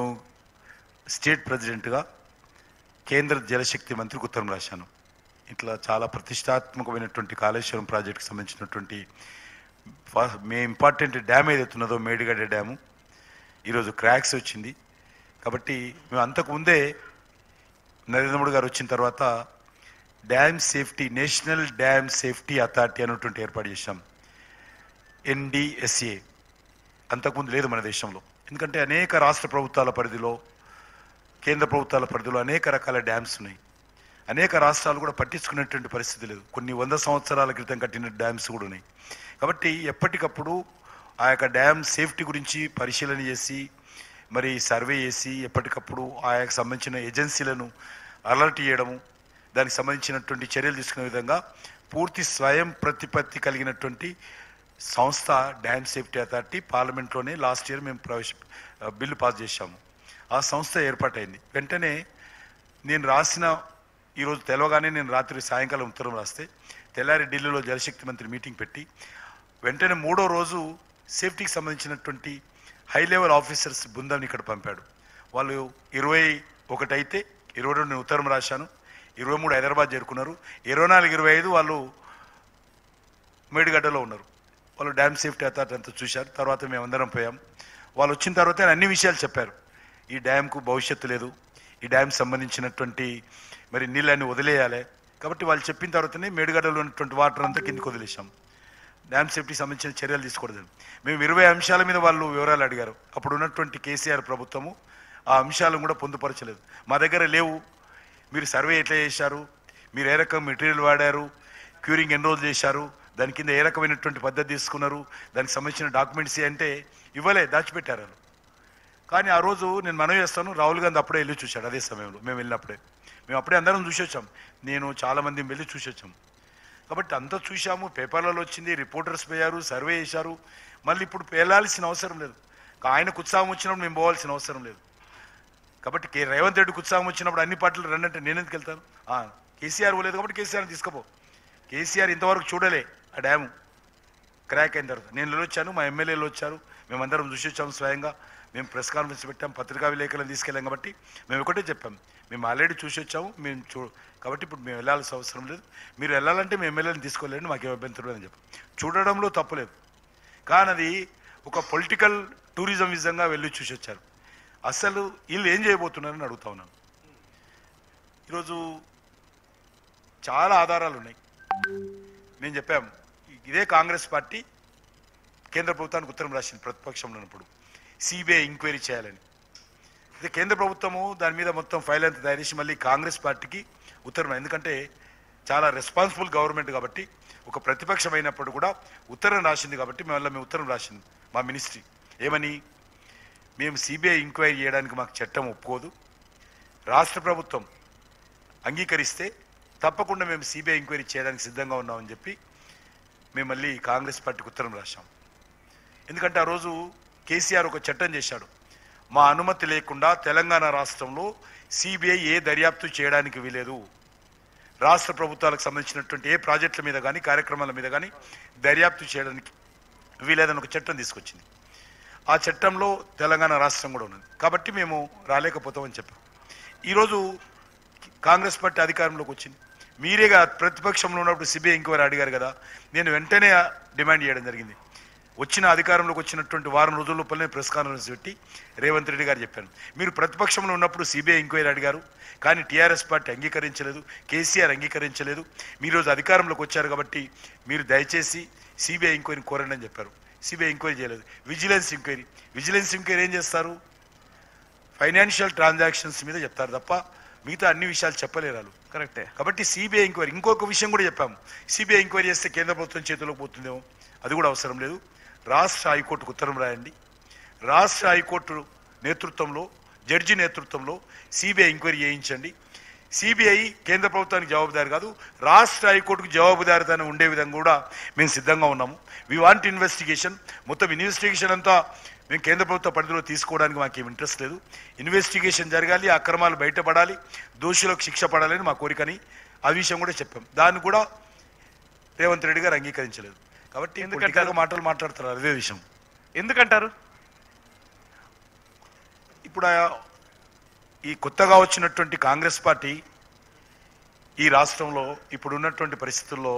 స్టేట్ ప్రెసిడెంట్గా కేంద్ర జలశక్తి మంత్రికి ఉత్తరం రాశాను. ఇట్లా చాలా ప్రతిష్టాత్మకమైనటువంటి కాళేశ్వరం ప్రాజెక్టుకి సంబంధించినటువంటి ఇంపార్టెంట్ డ్యామ్ ఏదైతున్నదో మేడిగడ్డ డ్యాము ఈరోజు క్రాక్స్ వచ్చింది. కాబట్టి మేము అంతకుముందే నరేంద్ర మోడీ గారు వచ్చిన తర్వాత dam safety national dam safety authority అనేటువంటి ఏర్పాటు చేశాం, NDSA. అంతకుముందు లేదు మన దేశంలో. ఎందుకంటే అనేక రాష్ట్ర ప్రభుత్వాల పరిధిలో కేంద్ర ప్రభుత్వాల పరిధిలో అనేక రకాల డ్యామ్స్ ఉన్నాయి. అనేక రాష్ట్రాలు కూడా పట్టించుకునేటువంటి పరిస్థితి లేదు. కొన్ని 100 సంవత్సరాల క్రితం కట్టిన డ్యామ్స్ కూడా ఉన్నాయి. కాబట్టి ఎప్పటికప్పుడు ఆ యొక్క డ్యామ్ సేఫ్టీ గురించి పరిశీలన చేసి మరి సర్వే చేసి ఎప్పటికప్పుడు ఆయనకు సంబంధించిన ఏజెన్సీలను అలర్ట్ చేయడము, దానికి సంబంధించినటువంటి చర్యలు తీసుకునే విధంగా పూర్తి స్వయం ప్రతిపత్తి కలిగినటువంటి సంస్థ డ్యామ్ సేఫ్టీ అథారిటీ. పార్లమెంట్లోనే లాస్ట్ ఇయర్ మేము బిల్లు పాస్ చేశాము. ఆ సంస్థ ఏర్పాటైంది. వెంటనే నేను రాసిన ఈరోజు తెలవగానే నేను రాత్రి సాయంకాలం ఉత్తరం రాస్తే తెల్లారి ఢిల్లీలో జలశక్తి మంత్రి మీటింగ్ పెట్టి వెంటనే 3వ రోజు సేఫ్టీకి సంబంధించినటువంటి హై లెవెల్ ఆఫీసర్స్ బృందాన్ని ఇక్కడ పంపాడు. వాళ్ళు 21 అయితే 22 నేను ఉత్తరం రాశాను, 23 హైదరాబాద్ చేరుకున్నారు, 24, 25 వాళ్ళు మేడిగడ్డలో ఉన్నారు. వాళ్ళు డ్యామ్ సేఫ్టీ అథారిటీ అంతా చూశారు. తర్వాత మేమందరం పోయాం. వాళ్ళు వచ్చిన తర్వాత అన్ని విషయాలు చెప్పారు. ఈ డ్యామ్కు భవిష్యత్తు లేదు, ఈ డ్యామ్ సంబంధించినటువంటి మరి నీళ్ళని వదిలేయాలి. కాబట్టి వాళ్ళు చెప్పిన తర్వాతనే మేడిగడ్డలో ఉన్నటువంటి వాటర్ అంతా కిందికి వదిలేసాం. డ్యామ్ సేఫ్టీకి సంబంధించిన చర్యలు తీసుకోకూడదు. మేము 20 అంశాల మీద వాళ్ళు వివరాలు అడిగారు. అప్పుడు ఉన్నటువంటి కేసీఆర్ ప్రభుత్వము ఆ అంశాలను కూడా పొందుపరచలేదు. మా దగ్గర లేవు, మీరు సర్వే ఎట్లా చేశారు, మీరు ఏ రకం మెటీరియల్ వాడారు, క్యూరింగ్ ఎన్ని రోజులు చేశారు, దాని కింద ఏ రకమైనటువంటి పద్ధతి తీసుకున్నారు, దానికి సంబంధించిన డాక్యుమెంట్స్ అంటే ఇవ్వలే, దాచిపెట్టారు. కానీ ఆ రోజు నేను మనవి చేస్తాను, రాహుల్ గాంధీ అప్పుడే వెళ్ళి చూశాడు. అదే సమయంలో మేము వెళ్ళినప్పుడే మేము అప్పుడే అందరం చూసి వచ్చాం. నేను చాలామంది వెళ్ళి చూసి వచ్చాం. కాబట్టి అంతా చూశాము, పేపర్లలో వచ్చింది, రిపోర్టర్స్ పోయారు, సర్వే చేశారు. మళ్ళీ ఇప్పుడు వెళ్ళాల్సిన అవసరం లేదు. ఆయనకు ఉత్సాహం వచ్చినప్పుడు మేము పోవాల్సిన అవసరం లేదు. కాబట్టి రేవంత్ రెడ్డికి ఉత్సాహం వచ్చినప్పుడు అన్ని పార్టీలు రండి నేను ఎందుకు వెళ్తాను? కేసీఆర్ పోలేదు కాబట్టి కేసీఆర్ని తీసుకుపో. కేసీఆర్ ఇంతవరకు చూడలే ఆ డ్యాము క్రాక్ అయిన తర్వాత. నేను వెళ్ళొచ్చాను, మా ఎమ్మెల్యేలు వచ్చారు, మేమందరం చూసి వచ్చాము స్వయంగా. మేము ప్రెస్ కాన్ఫరెన్స్ పెట్టాం, పత్రికా విలేకరులను తీసుకెళ్ళాం. కాబట్టి మేము ఒకటే చెప్పాం, మేము ఆల్రెడీ చూసి వచ్చాము, మేము కాబట్టి ఇప్పుడు మేము వెళ్ళాల్సిన అవసరం లేదు. మీరు వెళ్ళాలంటే మేము ఎమ్మెల్యేని తీసుకోలేండి, మాకేం అభ్యంతరం లేదని చెప్పాం. చూడడంలో తప్పులేదు, కానీ అది ఒక పొలిటికల్ టూరిజం విధంగా వెళ్ళి చూసి వచ్చారు. అసలు వీళ్ళు ఏం చేయబోతున్నారని అడుగుతా ఉన్నాను. ఈరోజు చాలా ఆధారాలు ఉన్నాయి. నేను చెప్పాము, ఇదే కాంగ్రెస్ పార్టీ కేంద్ర ప్రభుత్వానికి ఉత్తరం రాసింది ప్రతిపక్షంలో ఉన్నప్పుడు సిబిఐ ఎంక్వైరీ చేయాలని. అయితే కేంద్ర ప్రభుత్వము దాని మీద మొత్తం ఫైల్ అంతా తయారు చేసి మళ్ళీ కాంగ్రెస్ పార్టీకి ఉత్తరం, ఎందుకంటే చాలా రెస్పాన్సిబుల్ గవర్నమెంట్ కాబట్టి ఒక ప్రతిపక్షం అయినప్పుడు కూడా ఉత్తరం రాసింది. కాబట్టి మేము ఉత్తరం రాసింది మా మినిస్ట్రీ ఏమని, మేము సిబిఐ ఎంక్వైరీ చేయడానికి మాకు చట్టం ఒప్పుకోదు, రాష్ట్ర ప్రభుత్వం అంగీకరిస్తే తప్పకుండా మేము సిబిఐ ఎంక్వైరీ చేయడానికి సిద్ధంగా ఉన్నామని చెప్పి మేము మళ్ళీ కాంగ్రెస్ పార్టీకి ఉత్తరం రాశాం. ఎందుకంటే ఆ రోజు కేసీఆర్ ఒక చట్టం చేశాడు, మా అనుమతి లేకుండా తెలంగాణ రాష్ట్రంలో సిబిఐ ఏ దర్యాప్తు చేయడానికి వీలేదు, రాష్ట్ర ప్రభుత్వాలకు సంబంధించినటువంటి ఏ ప్రాజెక్టుల మీద కానీ కార్యక్రమాల మీద కానీ దర్యాప్తు చేయడానికి వీలేదని ఒక చట్టం తీసుకొచ్చింది. ఆ చట్టంలో తెలంగాణ రాష్ట్రం కూడా ఉన్నది. కాబట్టి మేము రాలేకపోతామని చెప్పాం. ఈరోజు కాంగ్రెస్ పార్టీ అధికారంలోకి వచ్చింది. మీరేగా ప్రతిపక్షంలో ఉన్నప్పుడు సిబిఐ ఎంక్వైరీ అడిగారు కదా, నేను వెంటనే డిమాండ్ చేయడం జరిగింది. వచ్చిన అధికారంలోకి వచ్చినటువంటి వారం రోజుల లోపలనే ప్రెస్ కాన్ఫరెన్స్ పెట్టి రేవంత్ రెడ్డి గారు చెప్పాను, మీరు ప్రతిపక్షంలో ఉన్నప్పుడు సిబిఐ ఎంక్వైరీ అడిగారు, కానీ టీఆర్ఎస్ పార్టీ అంగీకరించలేదు, కేసీఆర్ అంగీకరించలేదు. మీరు రోజు అధికారంలోకి వచ్చారు కాబట్టి మీరు దయచేసి సిబిఐ ఎంక్వైరీ కోరండి అని చెప్పారు. సిబిఐ ఎంక్వైరీ చేయలేదు. విజిలెన్స్ ఎంక్వైరీ ఏం చేస్తారు? ఫైనాన్షియల్ ట్రాన్సాక్షన్స్ మీద చెప్తారు తప్ప మిగతా అన్ని విషయాలు చెప్పలేరు వాళ్ళు. కరెక్టే. కాబట్టి సిబిఐ ఎంక్వైరీ, ఇంకొక విషయం కూడా చెప్పాము, సిబిఐ ఎంక్వైరీ చేస్తే కేంద్ర ప్రభుత్వం చేతిలోకి పోతుందేమో, అది కూడా అవసరం లేదు. రాష్ట్ర హైకోర్టుకు ఉత్తరం రాయండి. రాష్ట్ర హైకోర్టు నేతృత్వంలో, జడ్జి నేతృత్వంలో సిబిఐ ఎంక్వైరీ చేయించండి. సిబిఐ కేంద్ర ప్రభుత్వానికి జవాబుదారి కాదు, రాష్ట్ర హైకోర్టుకు జవాబుదారితనం ఉండే విధంగా కూడా మేము సిద్ధంగా ఉన్నాము. We want investigation. మొత్తం ఇన్వెస్టిగేషన్ అంతా మేము కేంద్ర ప్రభుత్వ పరిధిలో తీసుకోవడానికి మాకేం ఇంట్రెస్ట్ లేదు. ఇన్వెస్టిగేషన్ జరగాలి, అక్రమాలు బయటపడాలి, దోషులకు శిక్ష పడాలని మా కోరికని ఆ విషయం కూడా చెప్పాం. దాన్ని కూడా రేవంత్ రెడ్డి గారు అంగీకరించలేదు. కాబట్టి పొలిటికల్గా మాటలు మాట్లాడతారు, అదే విషయం. ఎందుకంటారు? ఇప్పుడు ఈ కొత్తగా వచ్చినటువంటి కాంగ్రెస్ పార్టీ ఈ రాష్ట్రంలో ఇప్పుడు ఉన్నటువంటి పరిస్థితుల్లో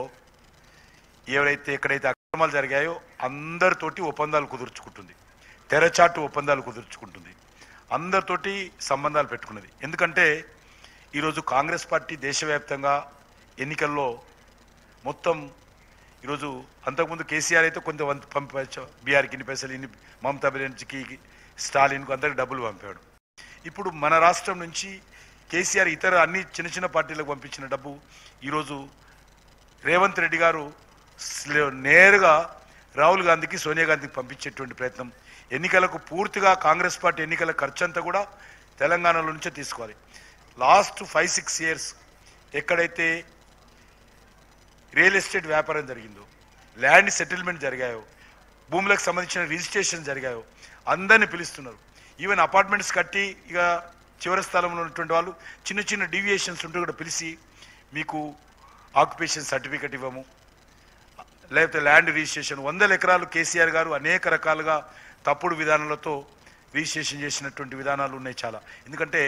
ఎక్కడైతే అక్రమాలు జరిగాయో అందరితోటి ఒప్పందాలు కుదుర్చుకుంటుంది, తెరచాటు ఒప్పందాలు కుదుర్చుకుంటుంది, అందరితోటి సంబంధాలు పెట్టుకున్నది. ఎందుకంటే ఈరోజు కాంగ్రెస్ పార్టీ దేశవ్యాప్తంగా ఎన్నికల్లో మొత్తం ఈరోజు, అంతకుముందు కేసీఆర్ అయితే కొంత పంపించ, బీఆర్కి ఇన్ని పైసలు, ఇన్ని మమతా బెనర్జీకి, స్టాలిన్కు అందరికి డబ్బులు పంపాడు. ఇప్పుడు మన రాష్ట్రం నుంచి కేసీఆర్ ఇతర అన్ని చిన్న చిన్న పార్టీలకు పంపించిన డబ్బు ఈరోజు రేవంత్ రెడ్డి గారు నేరుగా రాహుల్ గాంధీకి, సోనియా గాంధీకి పంపించేటువంటి ప్రయత్నం. ఎన్నికలకు పూర్తిగా కాంగ్రెస్ పార్టీ ఎన్నికల ఖర్చు అంతా కూడా తెలంగాణలో నుంచే తీసుకోవాలి. లాస్ట్ 5-6 ఇయర్స్ ఎక్కడైతే రియల్ ఎస్టేట్ వ్యాపారం జరిగిందో, ల్యాండ్ సెటిల్మెంట్ జరిగాయో, భూములకు సంబంధించిన రిజిస్ట్రేషన్ జరిగాయో అందరినీ పిలుస్తున్నారు. ఈవెన్ అపార్ట్మెంట్స్ కట్టి ఇక చివరి స్థలంలో ఉన్నటువంటి వాళ్ళు చిన్న చిన్న డీవియేషన్స్ ఉంటే కూడా పిలిచి మీకు ఆక్యుపేషన్ సర్టిఫికెట్ ఇవ్వము, లేకపోతే ల్యాండ్ రిజిస్ట్రేషన్. 100 ఎకరాలు కేసీఆర్ గారు అనేక రకాలుగా తప్పుడు విధానాలతో రిజిస్ట్రేషన్ చేసినటువంటి విధానాలు ఉన్నాయి చాలా. ఎందుకంటే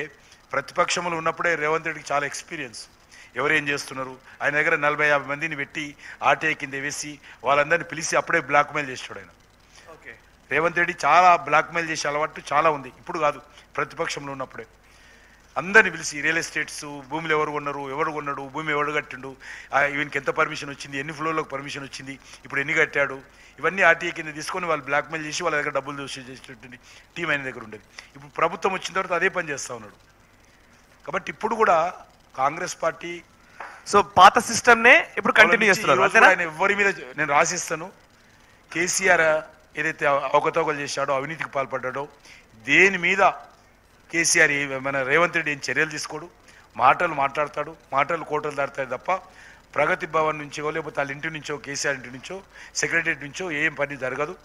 ప్రతిపక్షంలో ఉన్నప్పుడే రేవంత్ రెడ్డికి చాలా ఎక్స్పీరియన్స్, ఎవరేం చేస్తున్నారు. ఆయన దగ్గర 40-50 మందిని పెట్టి ఆర్టీఐ కింద వేసి వాళ్ళందరినీ పిలిచి అప్పుడే బ్లాక్మెయిల్ చేసాడు ఆయన. ఓకే. రేవంత్ రెడ్డి చాలా బ్లాక్మెయిల్ చేసే అలవాటు చాలా ఉంది, ఇప్పుడు కాదు, ప్రతిపక్షంలో ఉన్నప్పుడే అందరిని పిలిచి రియల్ ఎస్టేట్స్, భూములు ఎవరు కొన్నాడు, భూమి ఎవరు కట్టిండు, ఈవెన్కి ఎంత పర్మిషన్ వచ్చింది, ఎన్ని ఫ్లోర్లకు పర్మిషన్ వచ్చింది, ఇప్పుడు ఎన్ని కట్టాడు, ఇవన్నీ ఆర్టీఐ కింద తీసుకొని వాళ్ళు బ్లాక్మెయిల్ చేసి వాళ్ళ దగ్గర డబ్బులు దోషి చేసేటువంటి టీం ఆయన దగ్గర ఉండేది. ఇప్పుడు ప్రభుత్వం వచ్చిన తర్వాత అదే పని చేస్తూ ఉన్నాడు. కాబట్టి ఇప్పుడు కూడా కాంగ్రెస్ పార్టీ సో పాత సిస్టమ్ నే ఇప్పుడు కంటిన్యూ చేస్తున్నారు. ఆయన ఎవరి మీద నేను రాసిస్తాను, కేసీఆర్ ఏదైతే అవకతవకలు చేశాడో, అవినీతికి పాల్పడ్డాడో, దేని మీద కేసీఆర్ మన రేవంత్ రెడ్డి ఏం చర్యలు తీసుకోడు, మాటలు మాట్లాడతాడు, మాటలు కోటలు దాడతాడు తప్ప ప్రగతి భవన్ నుంచో లేకపోతే వాళ్ళ ఇంటి నుంచో, కేసీఆర్ ఇంటి నుంచో, సెక్రటరియట్ నుంచో ఏం పని జరగదు.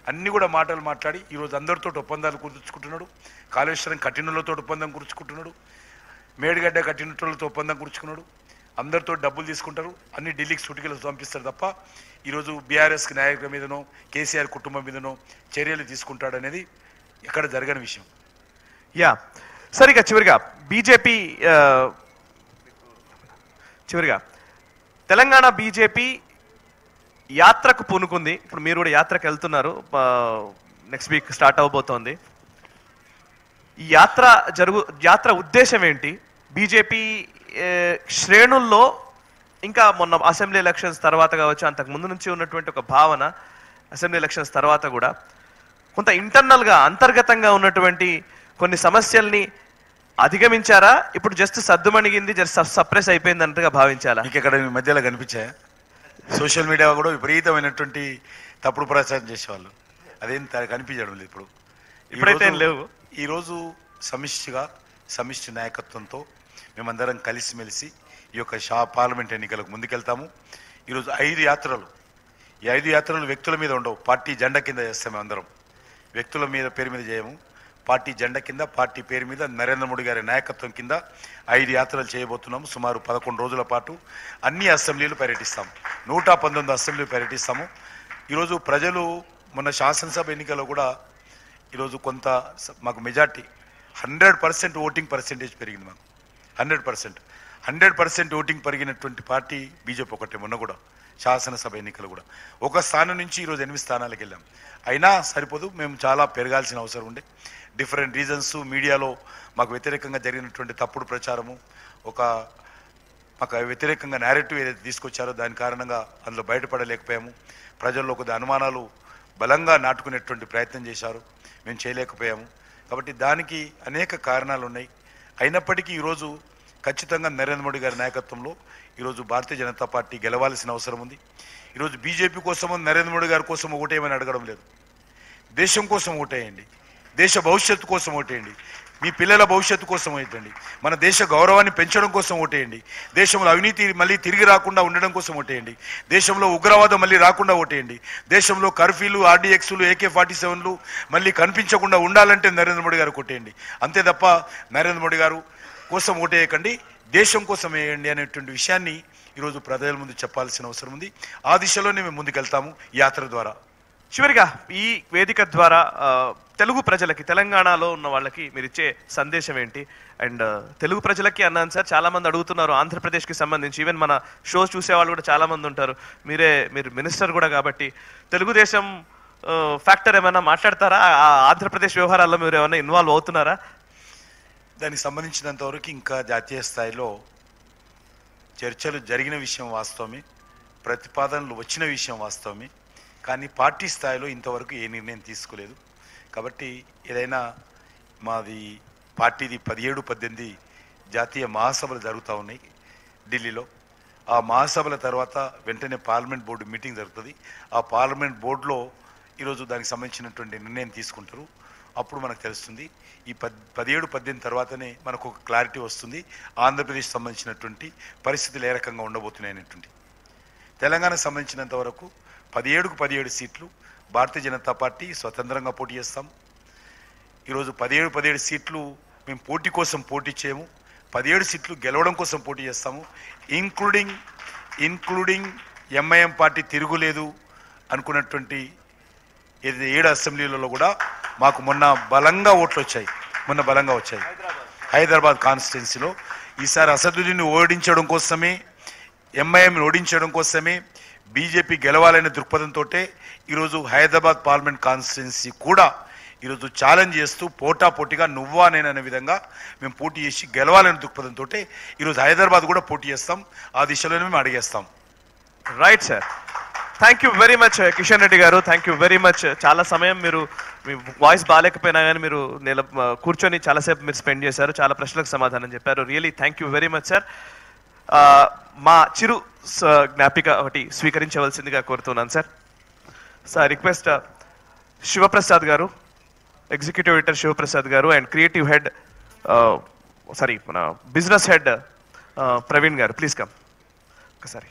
అన్నీ కూడా మాటలు మాట్లాడి ఈరోజు అందరితో ఒప్పందాలు కుదుర్చుకుంటున్నాడు. కాళేశ్వరం కట్టినలతో ఒప్పందం కుదుర్చుకుంటున్నాడు, మేడిగడ్డ కట్టినట్లతో ఒప్పందం కుదుర్చుకున్నాడు. అందరితో డబ్బులు తీసుకుంటారు, అన్ని ఢిల్లీకి సూటికలు పంపిస్తారు తప్ప ఈరోజు బీఆర్ఎస్కి నాయకుల మీదనో, కేసీఆర్ కుటుంబం మీదనో చర్యలు తీసుకుంటాడనేది ఎక్కడ జరగని విషయం. యా, సరిగా చివరిగా బీజేపీ, చివరిగా తెలంగాణ బీజేపీ యాత్రకు పూనుకుంది. ఇప్పుడు మీరు కూడా యాత్రకు వెళ్తున్నారు, నెక్స్ట్ వీక్ స్టార్ట్ అవబోతోంది. ఈ యాత్ర ఉద్దేశం ఏంటి? బీజేపీ శ్రేణుల్లో ఇంకా మొన్న అసెంబ్లీ ఎలక్షన్స్ తర్వాత కావచ్చు, అంతకు ముందు నుంచి ఉన్నటువంటి ఒక భావన అసెంబ్లీ ఎలక్షన్స్ తర్వాత కూడా కొంత ఇంటర్నల్గా, అంతర్గతంగా ఉన్నటువంటి కొన్ని సమస్యల్ని అధిగమించారా? ఇప్పుడు జస్ట్ సద్దుమణిగింది, జస్ట్ సప్రెస్ అయిపోయింది అన్నట్టుగా భావించాలా? మీకు ఇక్కడ మధ్యలో కనిపించాయా? సోషల్ మీడియా కూడా విపరీతమైనటువంటి తప్పుడు ప్రచారం చేసేవాళ్ళు, అదేం కనిపించడం లేదు ఇప్పుడు. ఇప్పుడైతే లేవు. ఈరోజు సమిష్టి నాయకత్వంతో మేమందరం కలిసిమెలిసి ఈ యొక్క పార్లమెంట్ ఎన్నికలకు ముందుకెళ్తాము. ఈరోజు 5 యాత్రలు, ఈ 5 యాత్రలు వ్యక్తుల మీద ఉండవు, పార్టీ జెండా కింద చేస్తాము. అందరం వ్యక్తుల మీద పేరు మీద చేయము, పార్టీ జెండా కింద, పార్టీ పేరు మీద, నరేంద్ర మోడీ గారి నాయకత్వం కింద 5 యాత్రలు చేయబోతున్నాము. సుమారు 11 రోజుల పాటు అన్ని అసెంబ్లీలు పర్యటిస్తాము, 119 అసెంబ్లీలు పర్యటిస్తాము. ఈరోజు ప్రజలు మొన్న శాసనసభ ఎన్నికల్లో కూడా ఈరోజు కొంత మాకు మెజార్టీ 100% ఓటింగ్ పర్సెంటేజ్ పెరిగింది మాకు, 100%. 100% ఓటింగ్ పెరిగినటువంటి పార్టీ బీజేపీ ఒకటే. మొన్న కూడా శాసనసభ ఎన్నికలు కూడా ఒక స్థానం నుంచి ఈరోజు 8 స్థానాలకు వెళ్ళాం. అయినా సరిపోదు, మేము చాలా పెరగాల్సిన అవసరం ఉండే. డిఫరెంట్ రీజన్స్, మీడియాలో మాకు వ్యతిరేకంగా జరిగినటువంటి తప్పుడు ప్రచారము, మాకు వ్యతిరేకంగా నేరేటివ్ ఏదైతే తీసుకొచ్చారో దాని కారణంగా అందులో బయటపడలేకపోయాము. ప్రజల్లో కొద్ది అనుమానాలు బలంగా నాటుకునేటువంటి ప్రయత్నం చేశారు, మేము చేయలేకపోయాము. కాబట్టి దానికి అనేక కారణాలు ఉన్నాయి. అయినప్పటికీ ఈరోజు ఖచ్చితంగా నరేంద్ర మోడీ గారి నాయకత్వంలో ఈరోజు భారతీయ జనతా పార్టీ గెలవాల్సిన అవసరం ఉంది. ఈరోజు బీజేపీ కోసమో నరేంద్ర మోడీ గారి కోసం ఓటేయమని అడగడం లేదు. దేశం కోసం ఓటేయండి, దేశ భవిష్యత్తు కోసం ఓటేయండి, మీ పిల్లల భవిష్యత్తు కోసం ఓటేయండి, మన దేశ గౌరవాన్ని పెంచడం కోసం ఓటేయండి, దేశంలో అవినీతి మళ్ళీ తిరిగి రాకుండా ఉండడం కోసం ఓటేయండి, దేశంలో ఉగ్రవాదం మళ్ళీ రాకుండా ఓటేయండి, దేశంలో కర్ఫ్యూలు, ఆర్డీఎక్స్లు, AK-47లు మళ్ళీ కనిపించకుండా ఉండాలంటే నరేంద్ర మోడీ గారు కొట్టేయండి. అంతే తప్ప నరేంద్ర మోడీ గారు కోసం ఓటేయకండి, దేశం కోసం వేయండి అనేటువంటి విషయాన్ని ఈరోజు ప్రజల ముందు చెప్పాల్సిన అవసరం ఉంది. ఆ దిశలోనే మేము ముందుకెళ్తాము ఈ యాత్ర ద్వారా. చివరిగా ఈ వేదిక ద్వారా తెలుగు ప్రజలకి, తెలంగాణలో ఉన్న వాళ్ళకి మీరు ఇచ్చే సందేశం ఏంటి? అండ్ తెలుగు ప్రజలకి అన్నాను సార్, చాలా మంది అడుగుతున్నారు ఆంధ్రప్రదేశ్కి సంబంధించి. ఈవెన్ మన షోస్ చూసే వాళ్ళు కూడా చాలా మంది ఉంటారు. మీరు మినిస్టర్ కూడా కాబట్టి తెలుగుదేశం ఫ్యాక్టర్ ఏమైనా మాట్లాడతారా? ఆంధ్రప్రదేశ్ వ్యవహారాల్లో మీరు ఏమైనా ఇన్వాల్వ్ అవుతున్నారా? దానికి సంబంధించినంత వరకు ఇంకా జాతీయ స్థాయిలో చర్చలు జరిగిన విషయం వాస్తవమే, ప్రతిపాదనలు వచ్చిన విషయం వాస్తవమే. కానీ పార్టీ స్థాయిలో ఇంతవరకు ఏ నిర్ణయం తీసుకోలేదు. కాబట్టి ఏదైనా మాది పార్టీది 17-18 జాతీయ మహాసభలు జరుగుతూ ఉన్నాయి ఢిల్లీలో. ఆ మహాసభల తర్వాత వెంటనే పార్లమెంట్ బోర్డు మీటింగ్ జరుగుతుంది. ఆ పార్లమెంట్ బోర్డులో ఈరోజు దానికి సంబంధించినటువంటి నిర్ణయం తీసుకుంటారు. అప్పుడు మనకు తెలుస్తుంది. ఈ 17-18 తర్వాతనే మనకు ఒక క్లారిటీ వస్తుంది ఆంధ్రప్రదేశ్ సంబంధించినటువంటి పరిస్థితులు ఏ రకంగా ఉండబోతున్నాయి అనేటువంటి. తెలంగాణకు సంబంధించినంత వరకు 17 సీట్లు భారతీయ జనతా పార్టీ స్వతంత్రంగా పోటీ చేస్తాం. ఈరోజు 17 సీట్లు మేము పోటీ కోసం పోటీ చేయము, 17 సీట్లు గెలవడం కోసం పోటీ చేస్తాము. ఇంక్లూడింగ్ ఎంఐఎం పార్టీ తిరుగులేదు అనుకున్నటువంటి 7 అసెంబ్లీలలో కూడా మాకు మొన్న బలంగా ఓట్లు వచ్చాయి. హైదరాబాద్ కాన్స్టిట్యున్సీలో ఈసారి అసదుద్దీన్ని ఓడించడం కోసమే, ఎంఐఎంని ఓడించడం కోసమే, బీజేపీ గెలవాలనే దృక్పథంతో ఈరోజు హైదరాబాద్ పార్లమెంట్ కాన్స్టిట్యున్సీ కూడా ఈరోజు ఛాలెంజ్ చేస్తూ పోటాపోటీగా నువ్వా నేననే విధంగా మేము పోటీ చేసి గెలవాలనే దృక్పథంతో ఈరోజు హైదరాబాద్ కూడా పోటీ చేస్తాం. ఆ దిశలోనే మేము అడిగేస్తాం. Right sir, thank you very much Kishan Reddy garu, thank you very much. చాలా సమయం మీ వాయిస్ బాగాలేకపోయినా కానీ మీరు కూర్చొని చాలాసేపు మీరు స్పెండ్ చేశారు, చాలా ప్రశ్నలకు సమాధానం చెప్పారు. Really thank you very much sir. మా చిరు జ్ఞాపిక ఒకటి స్వీకరించవలసిందిగా కోరుతున్నాను సార్. సార్ రిక్వెస్ట్ శివప్రసాద్ గారు, ఎగ్జిక్యూటివ్ ఎడిటర్ శివప్రసాద్ గారు అండ్ క్రియేటివ్ హెడ్ మన బిజినెస్ హెడ్ ప్రవీణ్ గారు, ప్లీజ్ కమ్ ఒకసారి.